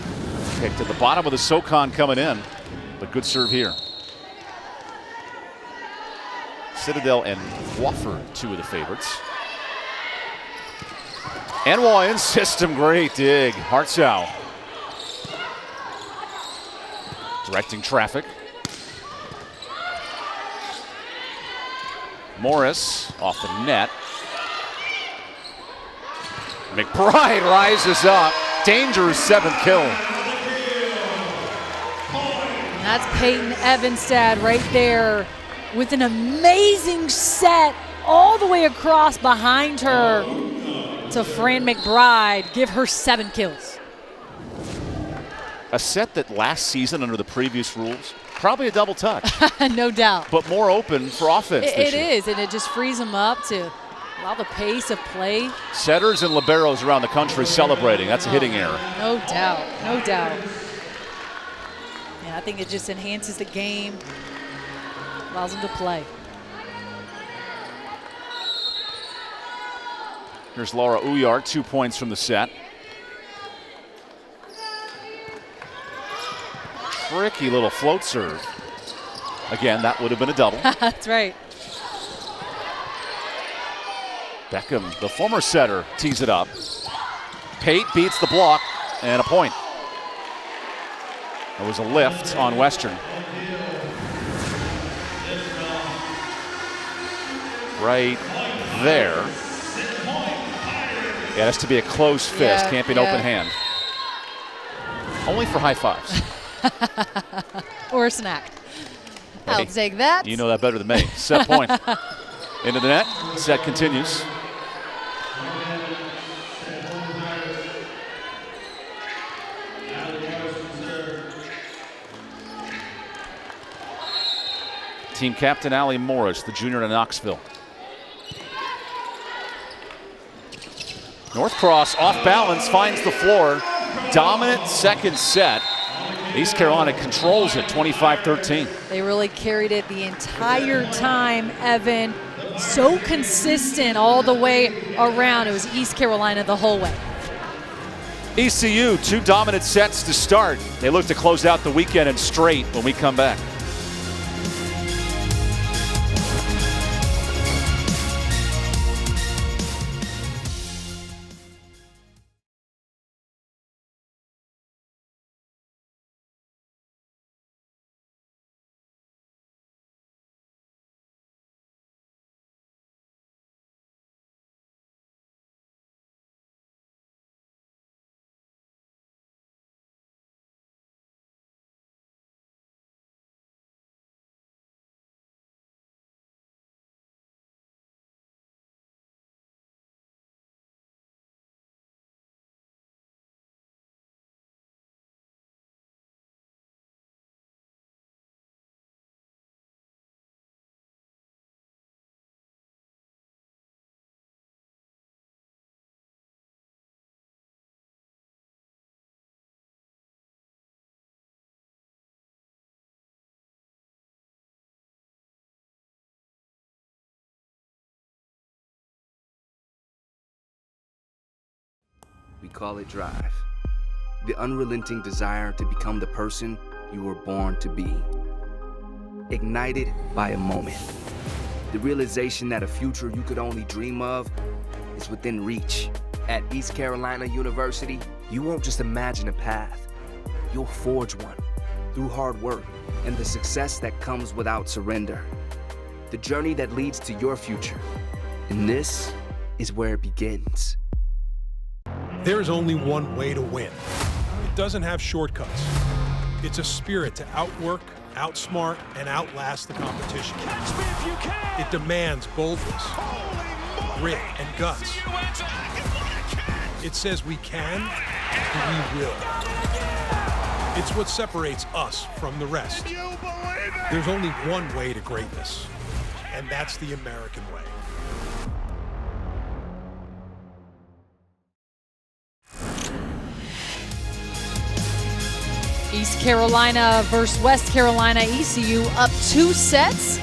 picked at the bottom of the SoCon coming in, but good serve here. Citadel and Wofford, 2 of the favorites. Anwa in system, great dig. Hartzau directing traffic. Morris off the net. McBride rises up. Dangerous 7th kill. And that's Peyton Evanstad right there with an amazing set all the way across behind her to Fran McBride. Give her 7 kills. A set that last season under the previous rules, probably a double touch. No doubt. But more open for offense this year. It is, and it just frees them up to allow the pace of play. Setters and liberos around the country celebrating. That's a hitting error. No doubt, no doubt. And I think it just enhances the game, allows them to play. Here's Laura Uyar, 2 points from the set. Tricky little float serve. Again, that would have been a double. That's right. Beckham, the former setter, tees it up. Pate beats the block, and a point. There was a lift on Western. Right there. Yeah, it has to be a closed fist, can't be an open hand. Only for high fives. Or a snack. Hey, I'll take that. You know that better than me. Set point. Into the net. Set continues. Team captain Allie Morris, the junior in Knoxville. North Cross off balance, finds the floor. Dominant second set. East Carolina controls it 25-13. They really carried it the entire time, Evan. So consistent all the way around. It was East Carolina the whole way. ECU, 2 dominant sets to start. They look to close out the weekend in straight when we come back. We call it drive. The unrelenting desire to become the person you were born to be. Ignited by a moment. The realization that a future you could only dream of is within reach. At East Carolina University, you won't just imagine a path. You'll forge one through hard work and the success that comes without surrender. The journey that leads to your future. And this is where it begins. There's only one way to win. It doesn't have shortcuts. It's a spirit to outwork, outsmart, and outlast the competition. Catch me if you can. It demands boldness, grit, and guts. It says we can, and we will. It's what separates us from the rest. Can you believe it? There's only one way to greatness, and that's the American way. East Carolina versus West Carolina. ECU up 2 sets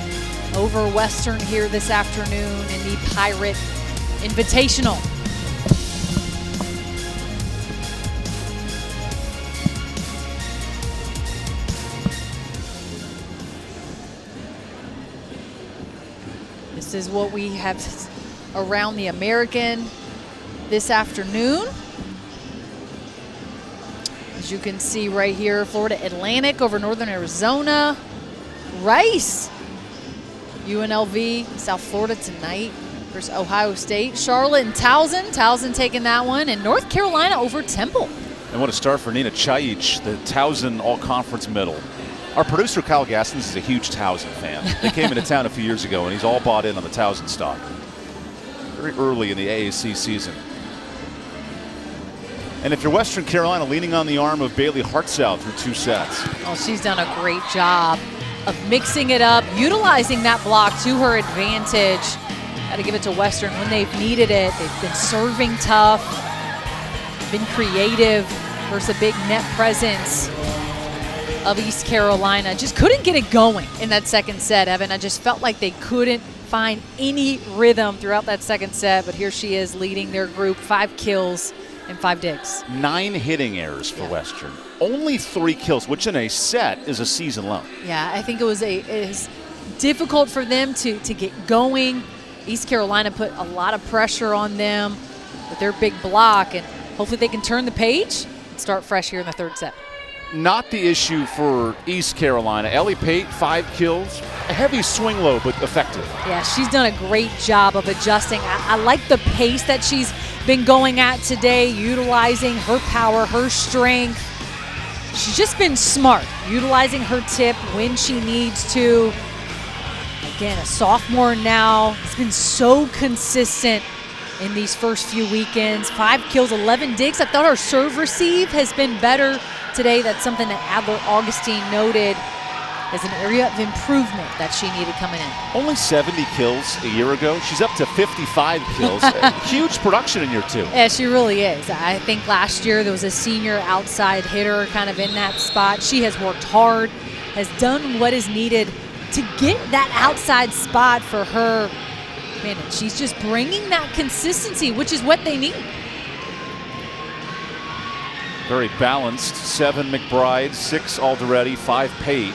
over Western here this afternoon in the Pirate Invitational. This is what we have around the American this afternoon. As you can see right here, Florida Atlantic over Northern Arizona. Rice, UNLV, South Florida tonight versus Ohio State. Charlotte and Towson. Towson taking that one. And North Carolina over Temple. And what a start for Nina Chayic, the Towson All-Conference Middle. Our producer, Kyle Gaskins, is a huge Towson fan. They came into town a few years ago, and he's all bought in on the Towson stock. Very early in the AAC season. And if you're Western Carolina, leaning on the arm of Bailey Hartzell through 2 sets. Oh, she's done a great job of mixing it up, utilizing that block to her advantage. Got to give it to Western when they've needed it. They've been serving tough, been creative versus a big net presence of East Carolina. Just couldn't get it going in that second set, Evan. I just felt like they couldn't find any rhythm throughout that second set, but here she is leading their group, 5 kills and 5 digs. 9 hitting errors for Western. Only 3 kills, which in a set is a season low. Yeah, I think it was difficult for them to get going. East Carolina put a lot of pressure on them with their big block, and hopefully they can turn the page and start fresh here in the 3rd set. Not the issue for East Carolina. Ellie Pate, 5 kills. A heavy swing low, but effective. Yeah, she's done a great job of adjusting. I like the pace that she's been going at today, utilizing her power, her strength. she's just been smart, utilizing her tip when she needs to. Again, a sophomore now, has been so consistent in these first few weekends. 5 kills, 11 digs. I thought her serve receive has been better today. That's something that Adler Augustine noted as an area of improvement that she needed coming in. Only 70 kills a year ago. She's up to 55 kills. Huge production in year 2. Yeah, she really is. I think last year there was a senior outside hitter kind of in that spot. She has worked hard, has done what is needed to get that outside spot for her. Man, she's just bringing that consistency, which is what they need. Very balanced. 7 McBride, 6 Alderetti, 5 Pate,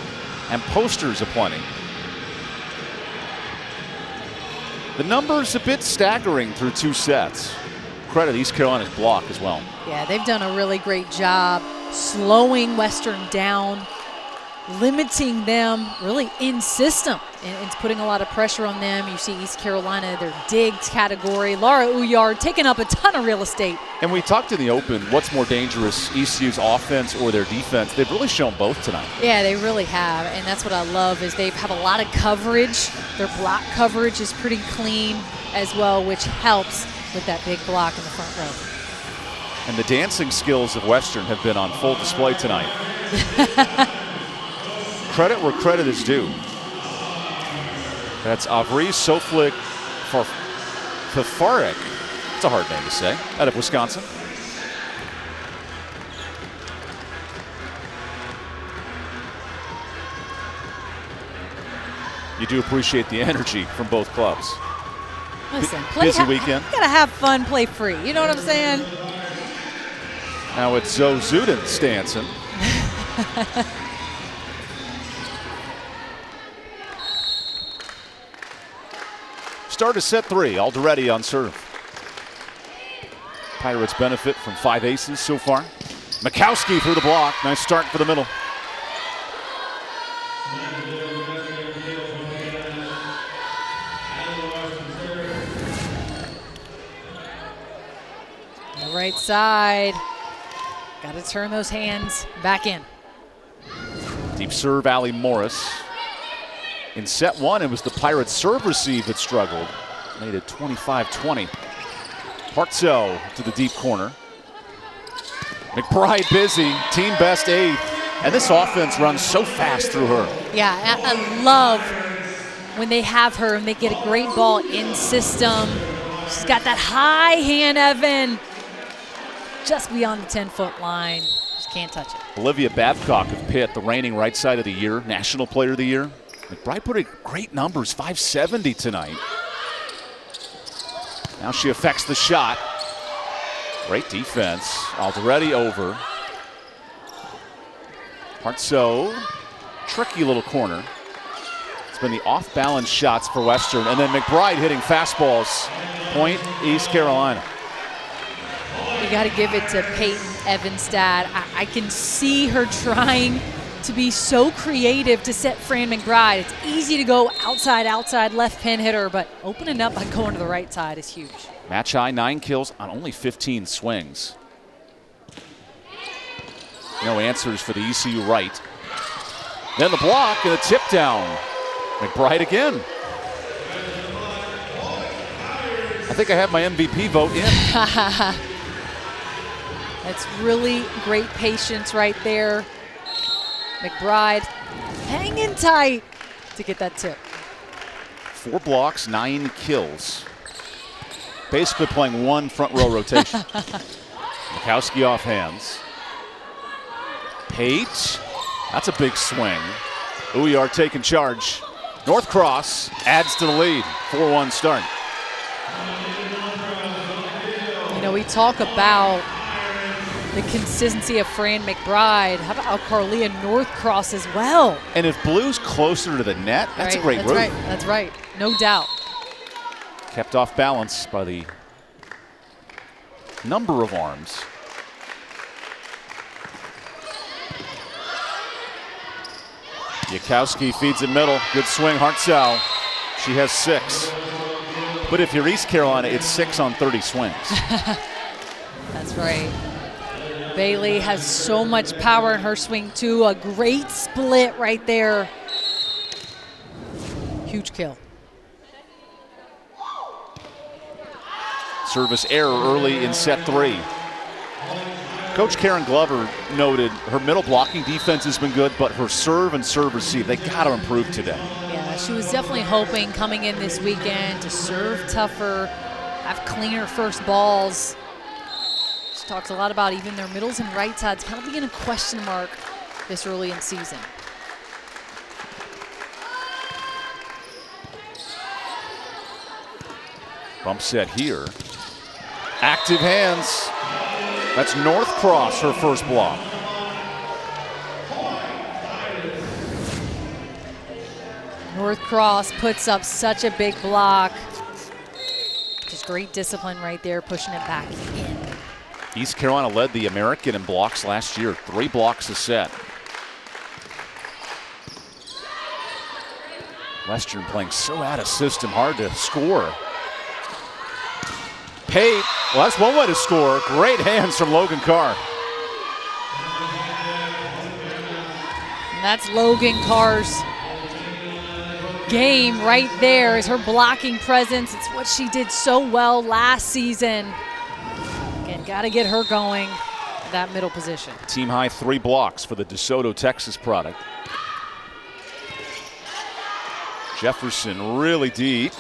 and posters aplenty. The numbers a bit staggering through 2 sets. Credit East Carolina's block as well. Yeah, they've done a really great job slowing Western down, limiting them really in system, and it's putting a lot of pressure on them. You see East Carolina, their digs category. Laura Uyard taking up a ton of real estate. And we talked in the open, what's more dangerous, ECU's offense or their defense? They've really shown both tonight. Yeah, they really have, and that's what I love is they have a lot of coverage. Their block coverage is pretty clean as well, which helps with that big block in the front row. And the dancing skills of Western have been on full display tonight. Credit where credit is due. That's Avri Soflik Fafarik. It's a hard name to say. Out of Wisconsin. You do appreciate the energy from both clubs. Listen, busy weekend. Gotta have fun, play free. You know what I'm saying? Now it's Zoe Zuden Stanson. Start of set 3, Alderetti on serve. Pirates benefit from 5 aces so far. Mikowski through the block. Nice start for the middle. On the right side. Got to turn those hands back in. Deep serve, Allie Morris. In set 1, it was the Pirates' serve receive that struggled. Made it 25-20. Hartzell to the deep corner. McBride busy, team best 8th. And this offense runs so fast through her. Yeah, I love when they have her and they get a great ball in system. She's got that high hand, Evan. Just beyond the 10-foot line. Just can't touch it. Olivia Babcock of Pitt, the reigning right side of the year, National Player of the Year. McBride put in great numbers, 570 tonight. Now she affects the shot. Great defense. Alderetti over. Hartso, tricky little corner. It's been the off-balance shots for Western, and then McBride hitting fastballs. Point, East Carolina. You got to give it to Peyton Evanstad. I can see her trying to be so creative to set Fran McBride. It's easy to go outside, left pin hitter, but opening up by going to the right side is huge. Match high, 9 kills on only 15 swings. No answers for the ECU right. Then the block and a tip down. McBride again. I think I have my MVP vote in. That's really great patience right there. McBride hanging tight to get that tip. 4 blocks, 9 kills. Basically playing 1 front row rotation. Mikowski off hands. Pate, that's a big swing. Uyar taking charge. North Cross adds to the lead. 4-1 start. You know, we talk about the consistency of Fran McBride. How about Carlia Northcross as well? And if Blue's closer to the net, that's a great route. Right, that's right, no doubt. Kept off balance by the number of arms. Yakowski feeds it middle. Good swing, Hartzell. She has 6. But if you're East Carolina, it's 6 on 30 swings. That's right. Bailey has so much power in her swing too. A great split right there. Huge kill. Service error early in set 3. Coach Karen Glover noted her middle blocking defense has been good, but her serve and serve receive, they got to improve today. Yeah, she was definitely hoping coming in this weekend to serve tougher, have cleaner first balls. She talks a lot about even their middles and right sides kind of being a question mark this early in season. Bump set here. Active hands. That's North Cross, her first block. North Cross puts up such a big block. Just great discipline right there, pushing it back in. East Carolina led the American in blocks last year, 3 blocks a set. Western playing so out of system, hard to score. Pate, well, that's one way to score. Great hands from Logan Carr. And that's Logan Carr's game right there, is her blocking presence. It's what she did so well last season. Again, got to get her going at that middle position. Team high 3 blocks for the DeSoto, Texas product. Jefferson really deep.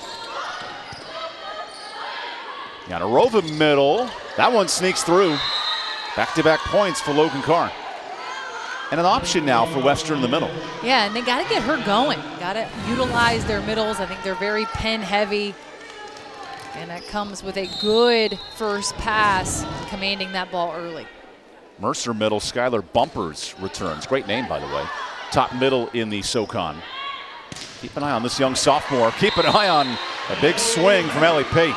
Yanarova middle. That one sneaks through. Back-to-back points for Logan Carr. And an option now for Western in the middle. Yeah, and they got to get her going. Got to utilize their middles. I think they're very pin heavy. And that comes with a good first pass, commanding that ball early. Mercer middle, Skylar Bumpers returns. Great name, by the way. Top middle in the SoCon. Keep an eye on this young sophomore. Keep an eye on a big swing from Ellie Pate.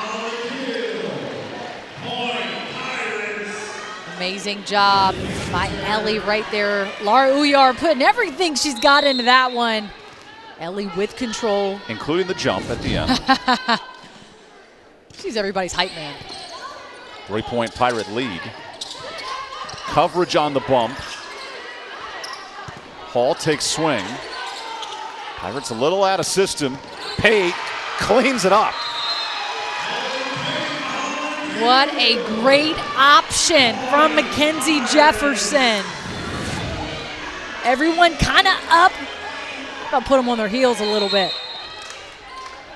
Amazing job by Ellie right there. Lara Uyar putting everything she's got into that one. Ellie with control. Including the jump at the end. She's everybody's hype man. 3-point Pirate lead. Coverage on the bump. Hall takes swing. Pirates a little out of system. Pate cleans it up. What a great option from Mackenzie Jefferson. Everyone kind of up. I'll put them on their heels a little bit.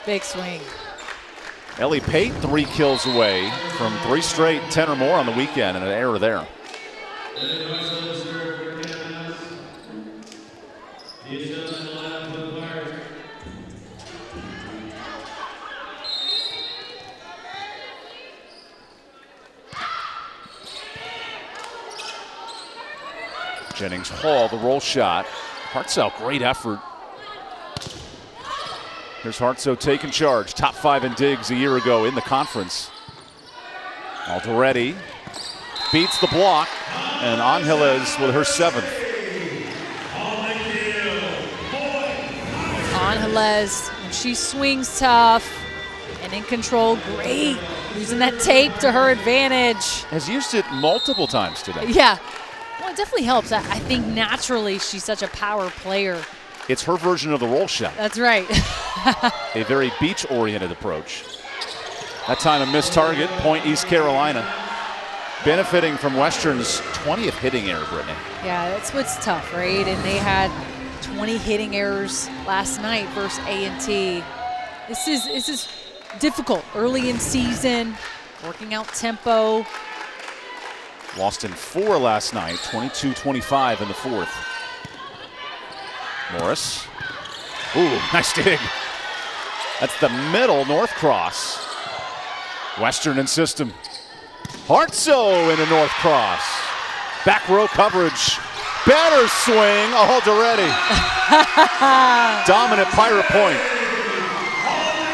Big swing. Ellie Pate 3 kills away from 3 straight, 10 or more on the weekend, and an error there. Jennings Hall, the roll shot. Hartzell, great effort. Here's Hartzell taking charge. Top 5 in digs a year ago in the conference. Alderetti beats the block, and Angeles with her 7th. Angeles, when she swings tough and in control, great. Using that tape to her advantage. Has used it multiple times today. Yeah. Well, it definitely helps. I think naturally she's such a power player. It's her version of the roll shot. That's right. A very beach-oriented approach. That time a missed target, point East Carolina. Benefiting from Western's 20th hitting error, Brittany. Yeah, that's what's tough, right? And they had 20 hitting errors last night versus A&T. This is difficult early in season, working out tempo. Lost in 4 last night, 22-25 in the 4th. Morris. Ooh, nice dig. That's the middle, North Cross. Western in system. Hartso into North Cross. Back row coverage. Better swing, Alderetti. Dominant Pirate point.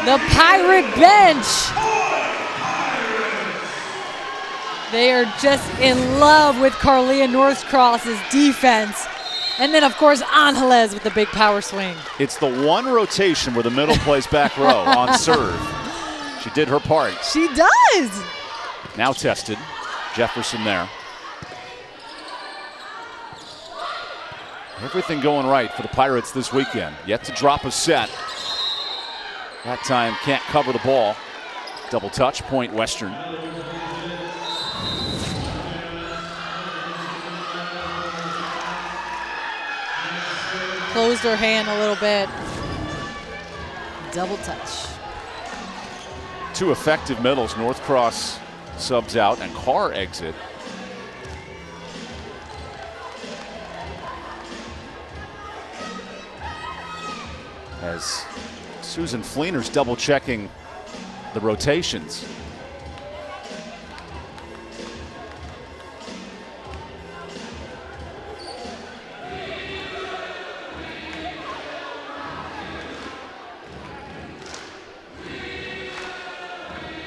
The Pirate bench. They are just in love with Carlia Northcross's defense. And then, of course, Angeles with the big power swing. It's the one rotation where the middle plays back row on serve. She did her part. She does. Now tested. Jefferson there. Everything going right for the Pirates this weekend. Yet to drop a set. That time can't cover the ball. Double touch, point Western. Closed her hand a little bit. Double touch. Two effective middles. Northcross subs out and Carr exit. As Susan Fleener's double checking the rotations.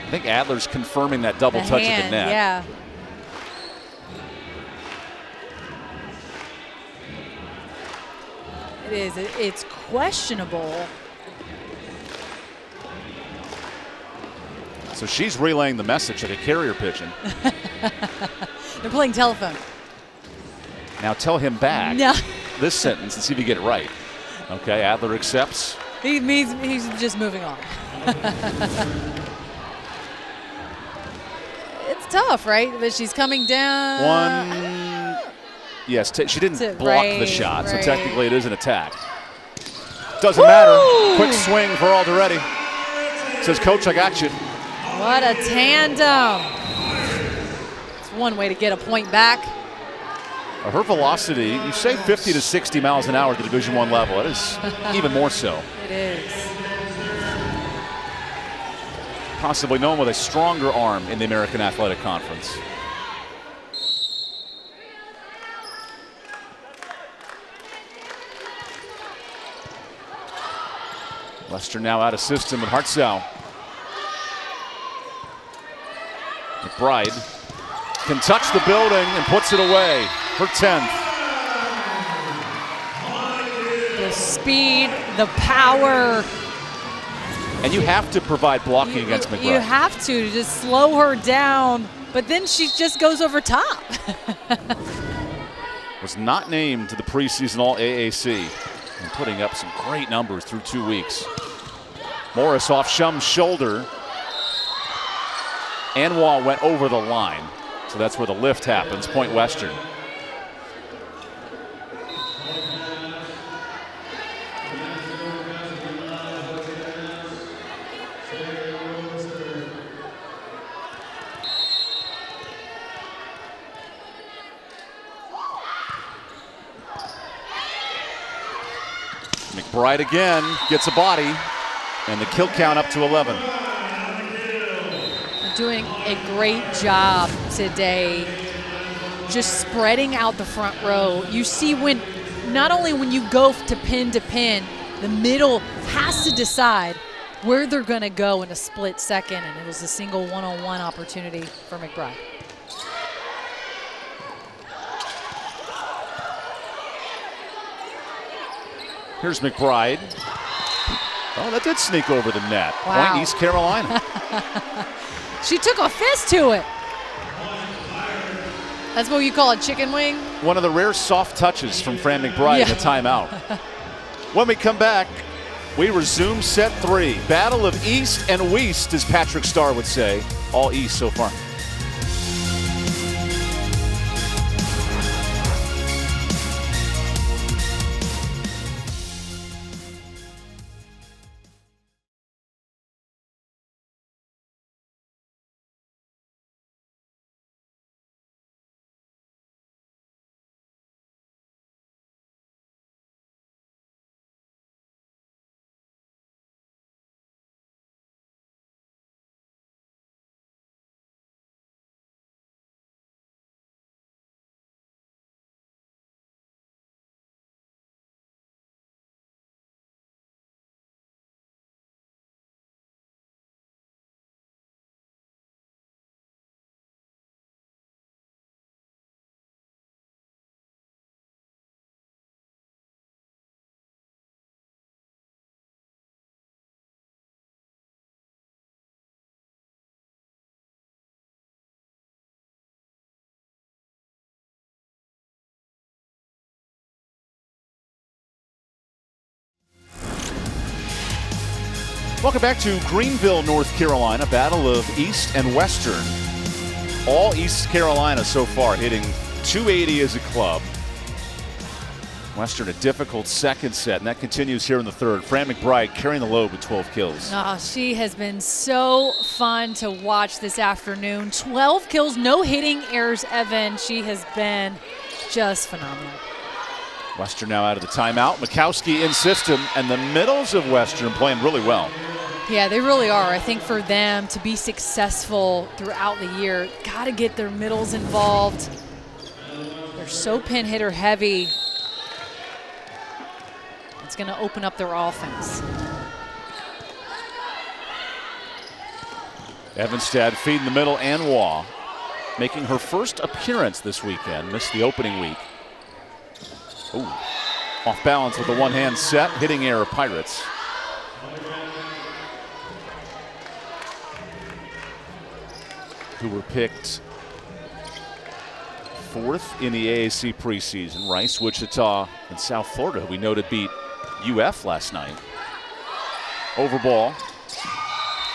I think Adler's confirming that double touch of the net. Yeah. It is. It's questionable. So she's relaying the message like a carrier pigeon. They're playing telephone. Now tell him back No. this sentence and see if you get it right. Okay, Adler accepts. He's just moving on. It's tough, right? But she's coming down. Yes, she didn't block the right, shot, so right. technically it is an attack. Doesn't matter. Quick swing for Alderetti. Says, Coach, I got you. What a tandem. It's one way to get a point back. Her velocity, you say 50 to 60 miles an hour at the Division I level. It is even more so. It is. Possibly known with a stronger arm in the American Athletic Conference. Lester now out of system at Hartzell. McBride can touch the building and puts it away. Her 10th. The speed, the power. And you have to provide blocking against McBride. You have to just slow her down, but then she just goes over top. Was not named to the preseason All-AAC and putting up some great numbers through 2 weeks. Morris off Shum's shoulder. Anwar went over the line, so that's where the lift happens. Point Western. McBride again gets a body, and the kill count up to 11. Doing a great job today, just spreading out the front row. You see when, not only when you go to pin, the middle has to decide where they're gonna go in a split second, and it was a single one-on-one opportunity for McBride. Here's McBride. Oh, that did sneak over the net. Wow. Point East Carolina. She took a fist to it. That's what you call a chicken wing? One of the rare soft touches from Fran McBride in the timeout. When we come back, we resume set 3. Battle of East and West, as Patrick Starr would say. All East so far. Welcome back to Greenville, North Carolina, battle of East and Western. All East Carolina so far hitting 280 as a club. Western a difficult second set, and that continues here in the third. Fran McBride carrying the load with 12 kills. Oh, she has been so fun to watch this afternoon. 12 kills, no hitting errors, Evan. She has been just phenomenal. Western now out of the timeout. Mikowski in system, and the middles of Western playing really well. Yeah, they really are. I think for them to be successful throughout the year, got to get their middles involved. They're so pin hitter heavy. It's going to open up their offense. Evanstad feeding the middle, and Waugh making her first appearance this weekend. Missed the opening week. Ooh, off balance with the one-hand set. Hitting error, Pirates. Who were picked 4th in the AAC preseason. Rice, Wichita, and South Florida, who we noted beat UF last night. Over ball.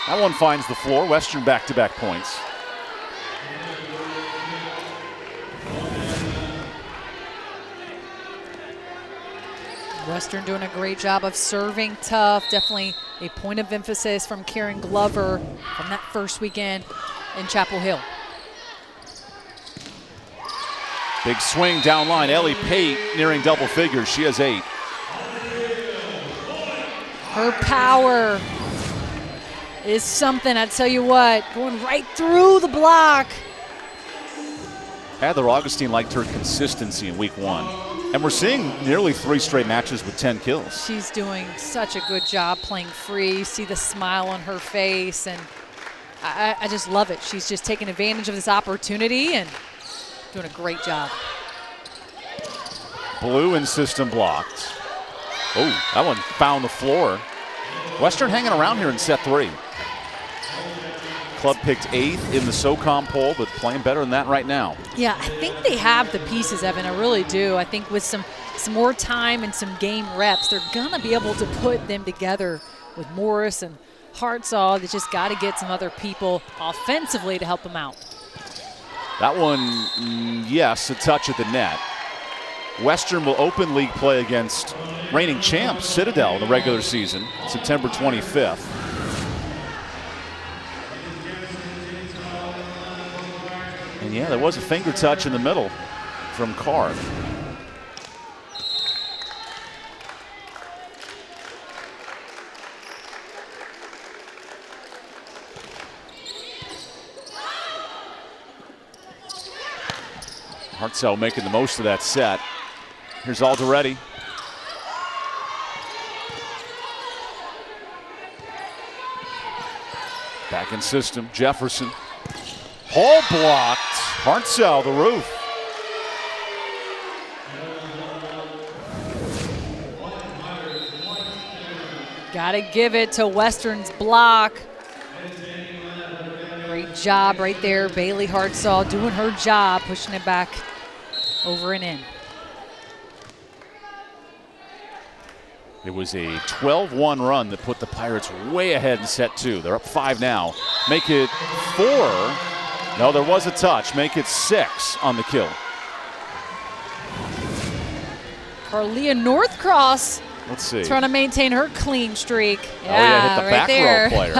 That one finds the floor. Western back-to-back points. Western doing a great job of serving tough. Definitely a point of emphasis from Karen Glover from that first weekend in Chapel Hill. Big swing down line. Ellie Pate nearing double figures. She has 8. Her power is something, I tell you what, going right through the block. Heather Augustine liked her consistency in week 1. And we're seeing nearly 3 straight matches with 10 kills. She's doing such a good job playing free. You see the smile on her face, and I just love it. She's just taking advantage of this opportunity and doing a great job. Blue in system blocked. Oh, that one found the floor. Western hanging around here in set 3. Club picked 8th in the SOCOM poll, but playing better than that right now. Yeah, I think they have the pieces, Evan. I really do. I think with some more time and some game reps, they're going to be able to put them together with Morris and Hartsaw. They just got to get some other people offensively to help them out. That one, yes, a touch at the net. Western will open league play against reigning champs Citadel in the regular season, September 25th. And yeah, there was a finger touch in the middle from Carr. Hartzell making the most of that set. Here's Alderetti. Back in system, Jefferson. Hall blocked. Hartzell, the roof. Got to give it to Western's block. Great job right there. Bailey Hartzell doing her job, pushing it back over and in. It was a 12-1 run that put the Pirates way ahead in set 2. They're up 5 now. Make it 4. No, there was a touch. Make it 6 on the kill. Carlia Northcross. Let's see. Trying to maintain her clean streak. Yeah, hit the right back there. row player.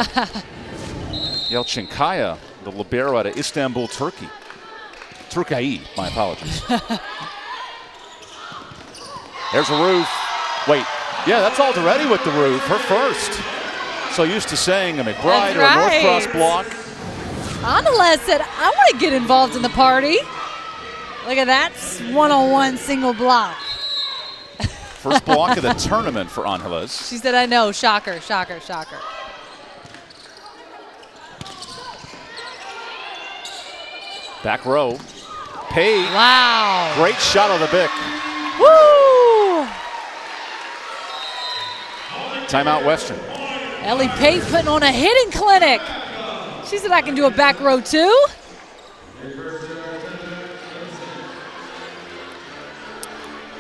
Yelchinkaya, the libero out of Istanbul, Turkey. Turkey, my apologies. There's a roof. Wait, yeah, that's Alderetti with the roof, her first. So used to saying a McBride or a Northcross block. Angeles said, I want to get involved in the party. Look at that one-on-one single block. First block of the tournament for Angeles. She said, I know, shocker, shocker, shocker. Back row. Pate. Wow. Great shot on the Bic. Woo! Timeout Western. Ellie Pate putting on a hitting clinic. She said, I can do a back row too.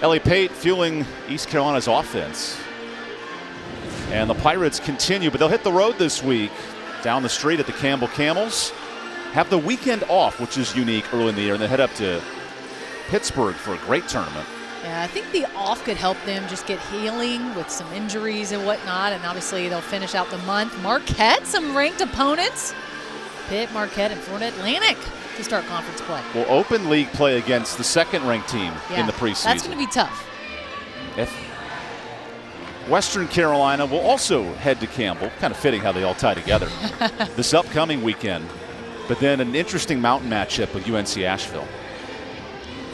Ellie Pate fueling East Carolina's offense. And the Pirates continue, but they'll hit the road this week down the street at the Campbell Camels. Have the weekend off, which is unique early in the year, and then head up to Pittsburgh for a great tournament. Yeah, I think the off could help them just get healing with some injuries and whatnot, and obviously they'll finish out the month. Marquette, some ranked opponents. Pitt, Marquette, and Florida Atlantic to start conference play. Will open league play against the second-ranked team in the preseason. That's going to be tough. If Western Carolina will also head to Campbell, kind of fitting how they all tie together, this upcoming weekend. But then an interesting mountain matchup with UNC Asheville.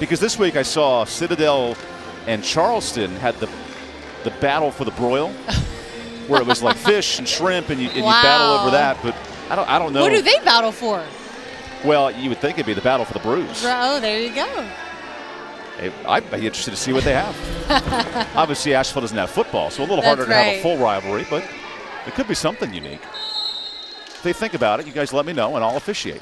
Because this week I saw Citadel and Charleston had the battle for the broil, where it was like fish and shrimp, and you battle over that. But I don't know. What do they battle for? Well, you would think it'd be the battle for the bruise. Oh, there you go. Hey, I'd be interested to see what they have. Obviously, Asheville doesn't have football, so a little harder to have a full rivalry, but it could be something unique. If they think about it, you guys let me know, and I'll officiate.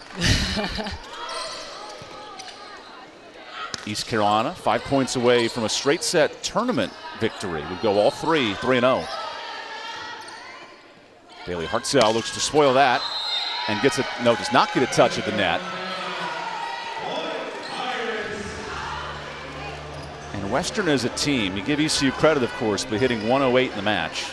East Carolina, 5 points away from a straight set tournament victory. Would go all 3-0. Bailey Hartzell looks to spoil that and does not get a touch at the net. And Western as a team, you give ECU credit, of course, but hitting 108 in the match.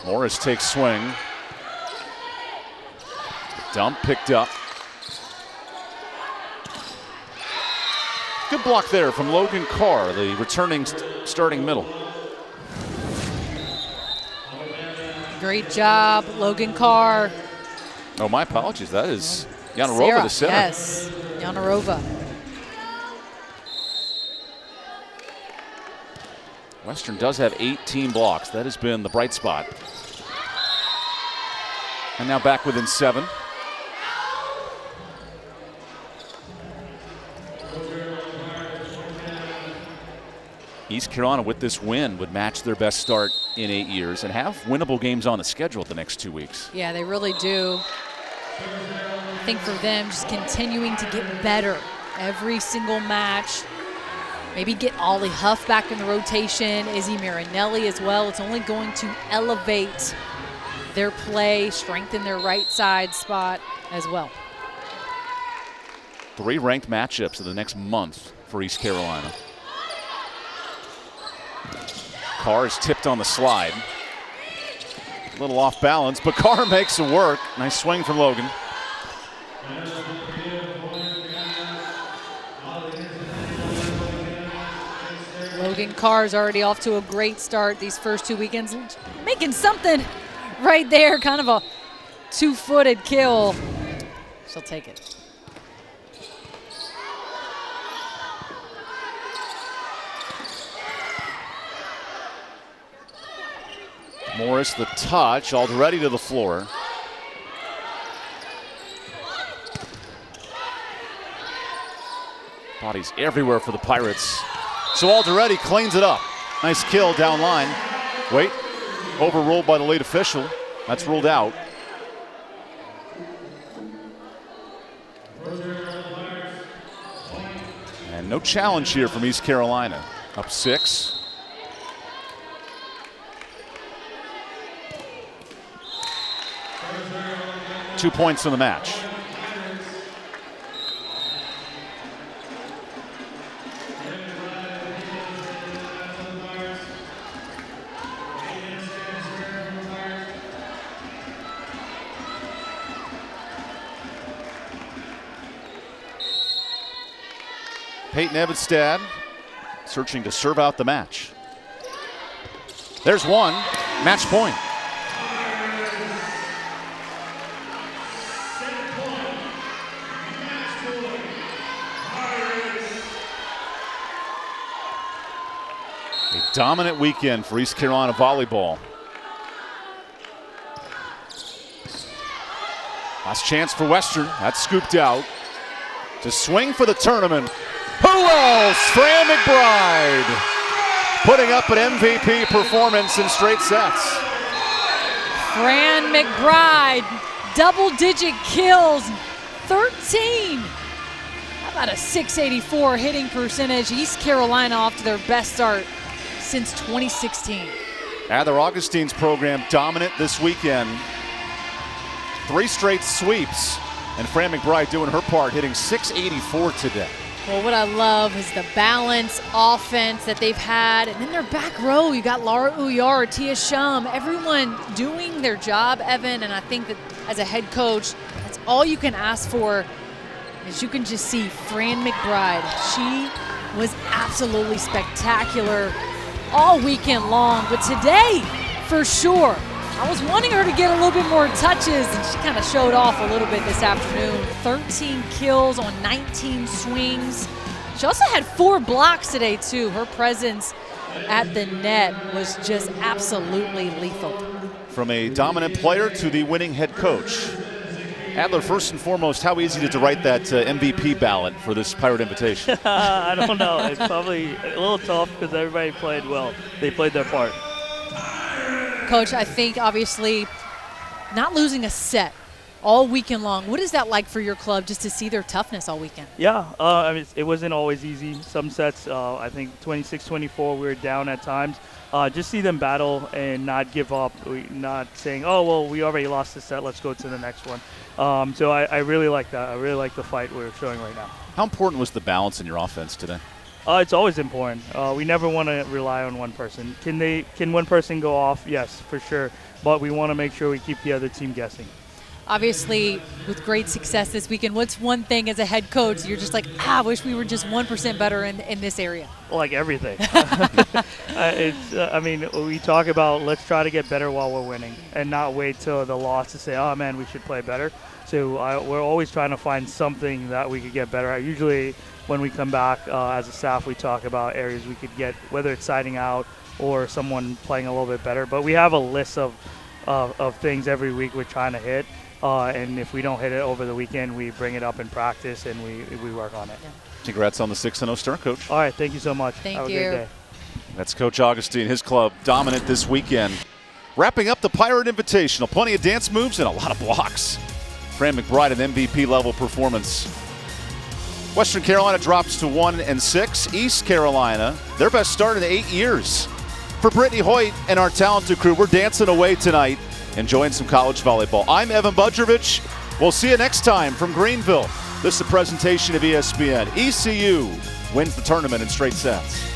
Morris takes swing. Dump picked up. Good block there from Logan Carr, the returning starting middle. Great job, Logan Carr. Oh, my apologies. That is Yanarova, the center. Yes, Yanarova. Western does have 18 blocks. That has been the bright spot. And now back within 7. East Carolina, with this win, would match their best start in 8 years and have winnable games on the schedule the next 2 weeks. Yeah, they really do. I think for them, just continuing to get better every single match. Maybe get Ollie Huff back in the rotation, Izzy Marinelli as well. It's only going to elevate their play, strengthen their right side spot as well. 3 ranked matchups in the next month for East Carolina. Carr is tipped on the slide. A little off balance, but Carr makes it work. Nice swing from Logan. Logan Carr's already off to a great start these first 2 weekends, making something right there, kind of a 2-footed kill. She'll take it. Morris the touch, already to the floor. Bodies everywhere for the Pirates. So Alderetti cleans it up. Nice kill down line. Wait, overruled by the lead official. That's ruled out. And no challenge here from East Carolina. Up 6. Two points in the match. Peyton Evanstad searching to serve out the match. There's one, match point. A dominant weekend for East Carolina volleyball. Last chance for Western, that's scooped out. To swing for the tournament. Who else? Fran McBride putting up an MVP performance in straight sets. Fran McBride double-digit kills, 13. How about a 684 hitting percentage? East Carolina off to their best start since 2016. Adler Augustine's program dominant this weekend. 3 straight sweeps, and Fran McBride doing her part, hitting 684 today. Well, what I love is the balance offense that they've had. And then their back row, you got Laura Uyar, Tia Shum, everyone doing their job, Evan. And I think that as a head coach, that's all you can ask for. As you can just see, Fran McBride, she was absolutely spectacular all weekend long. But today, for sure, I was wanting her to get a little bit more touches, and she kind of showed off a little bit this afternoon. 13 kills on 19 swings. She also had 4 blocks today, too. Her presence at the net was just absolutely lethal. From a dominant player to the winning head coach. Adler, first and foremost, how easy to write that MVP ballot for this Pirate Invitation? I don't know. It's probably a little tough because everybody played well. They played their part. Coach, I think obviously not losing a set all weekend long. What is that like for your club just to see their toughness all weekend? Yeah, I mean, it wasn't always easy. Some sets, I think 26-24, we were down at times. Just see them battle and not give up, not saying, oh, well, we already lost the set, let's go to the next one. So I really like that. I really like the fight we're showing right now. How important was the balance in your offense today? It's always important. We never want to rely on one person. Can one person go off? Yes, for sure. But we want to make sure we keep the other team guessing. Obviously, with great success this weekend, what's one thing as a head coach you're just like, I wish we were just 1% better in this area? Like everything. I mean, we talk about let's try to get better while we're winning and not wait till the loss to say, oh, man, we should play better. So we're always trying to find something that we could get better at. Usually when we come back as a staff, we talk about areas we could get, whether it's siding out or someone playing a little bit better. But we have a list of things every week we're trying to hit. And if we don't hit it over the weekend, we bring it up in practice and we work on it. Yeah. Congrats on the 6-0 start, Coach. All right, thank you so much. Thank Have you. a great day. That's Coach Augustine, his club, dominant this weekend. Wrapping up the Pirate Invitational, plenty of dance moves and a lot of blocks. Fran McBride, an MVP-level performance. Western Carolina drops to 1-6. East Carolina, their best start in 8 years. For Brittany Hoyt and our talented crew, we're dancing away tonight, enjoying some college volleyball. I'm EvanBudrovich. We'll see you next time from Greenville. This is a presentation of ESPN. ECU wins the tournament in straight sets.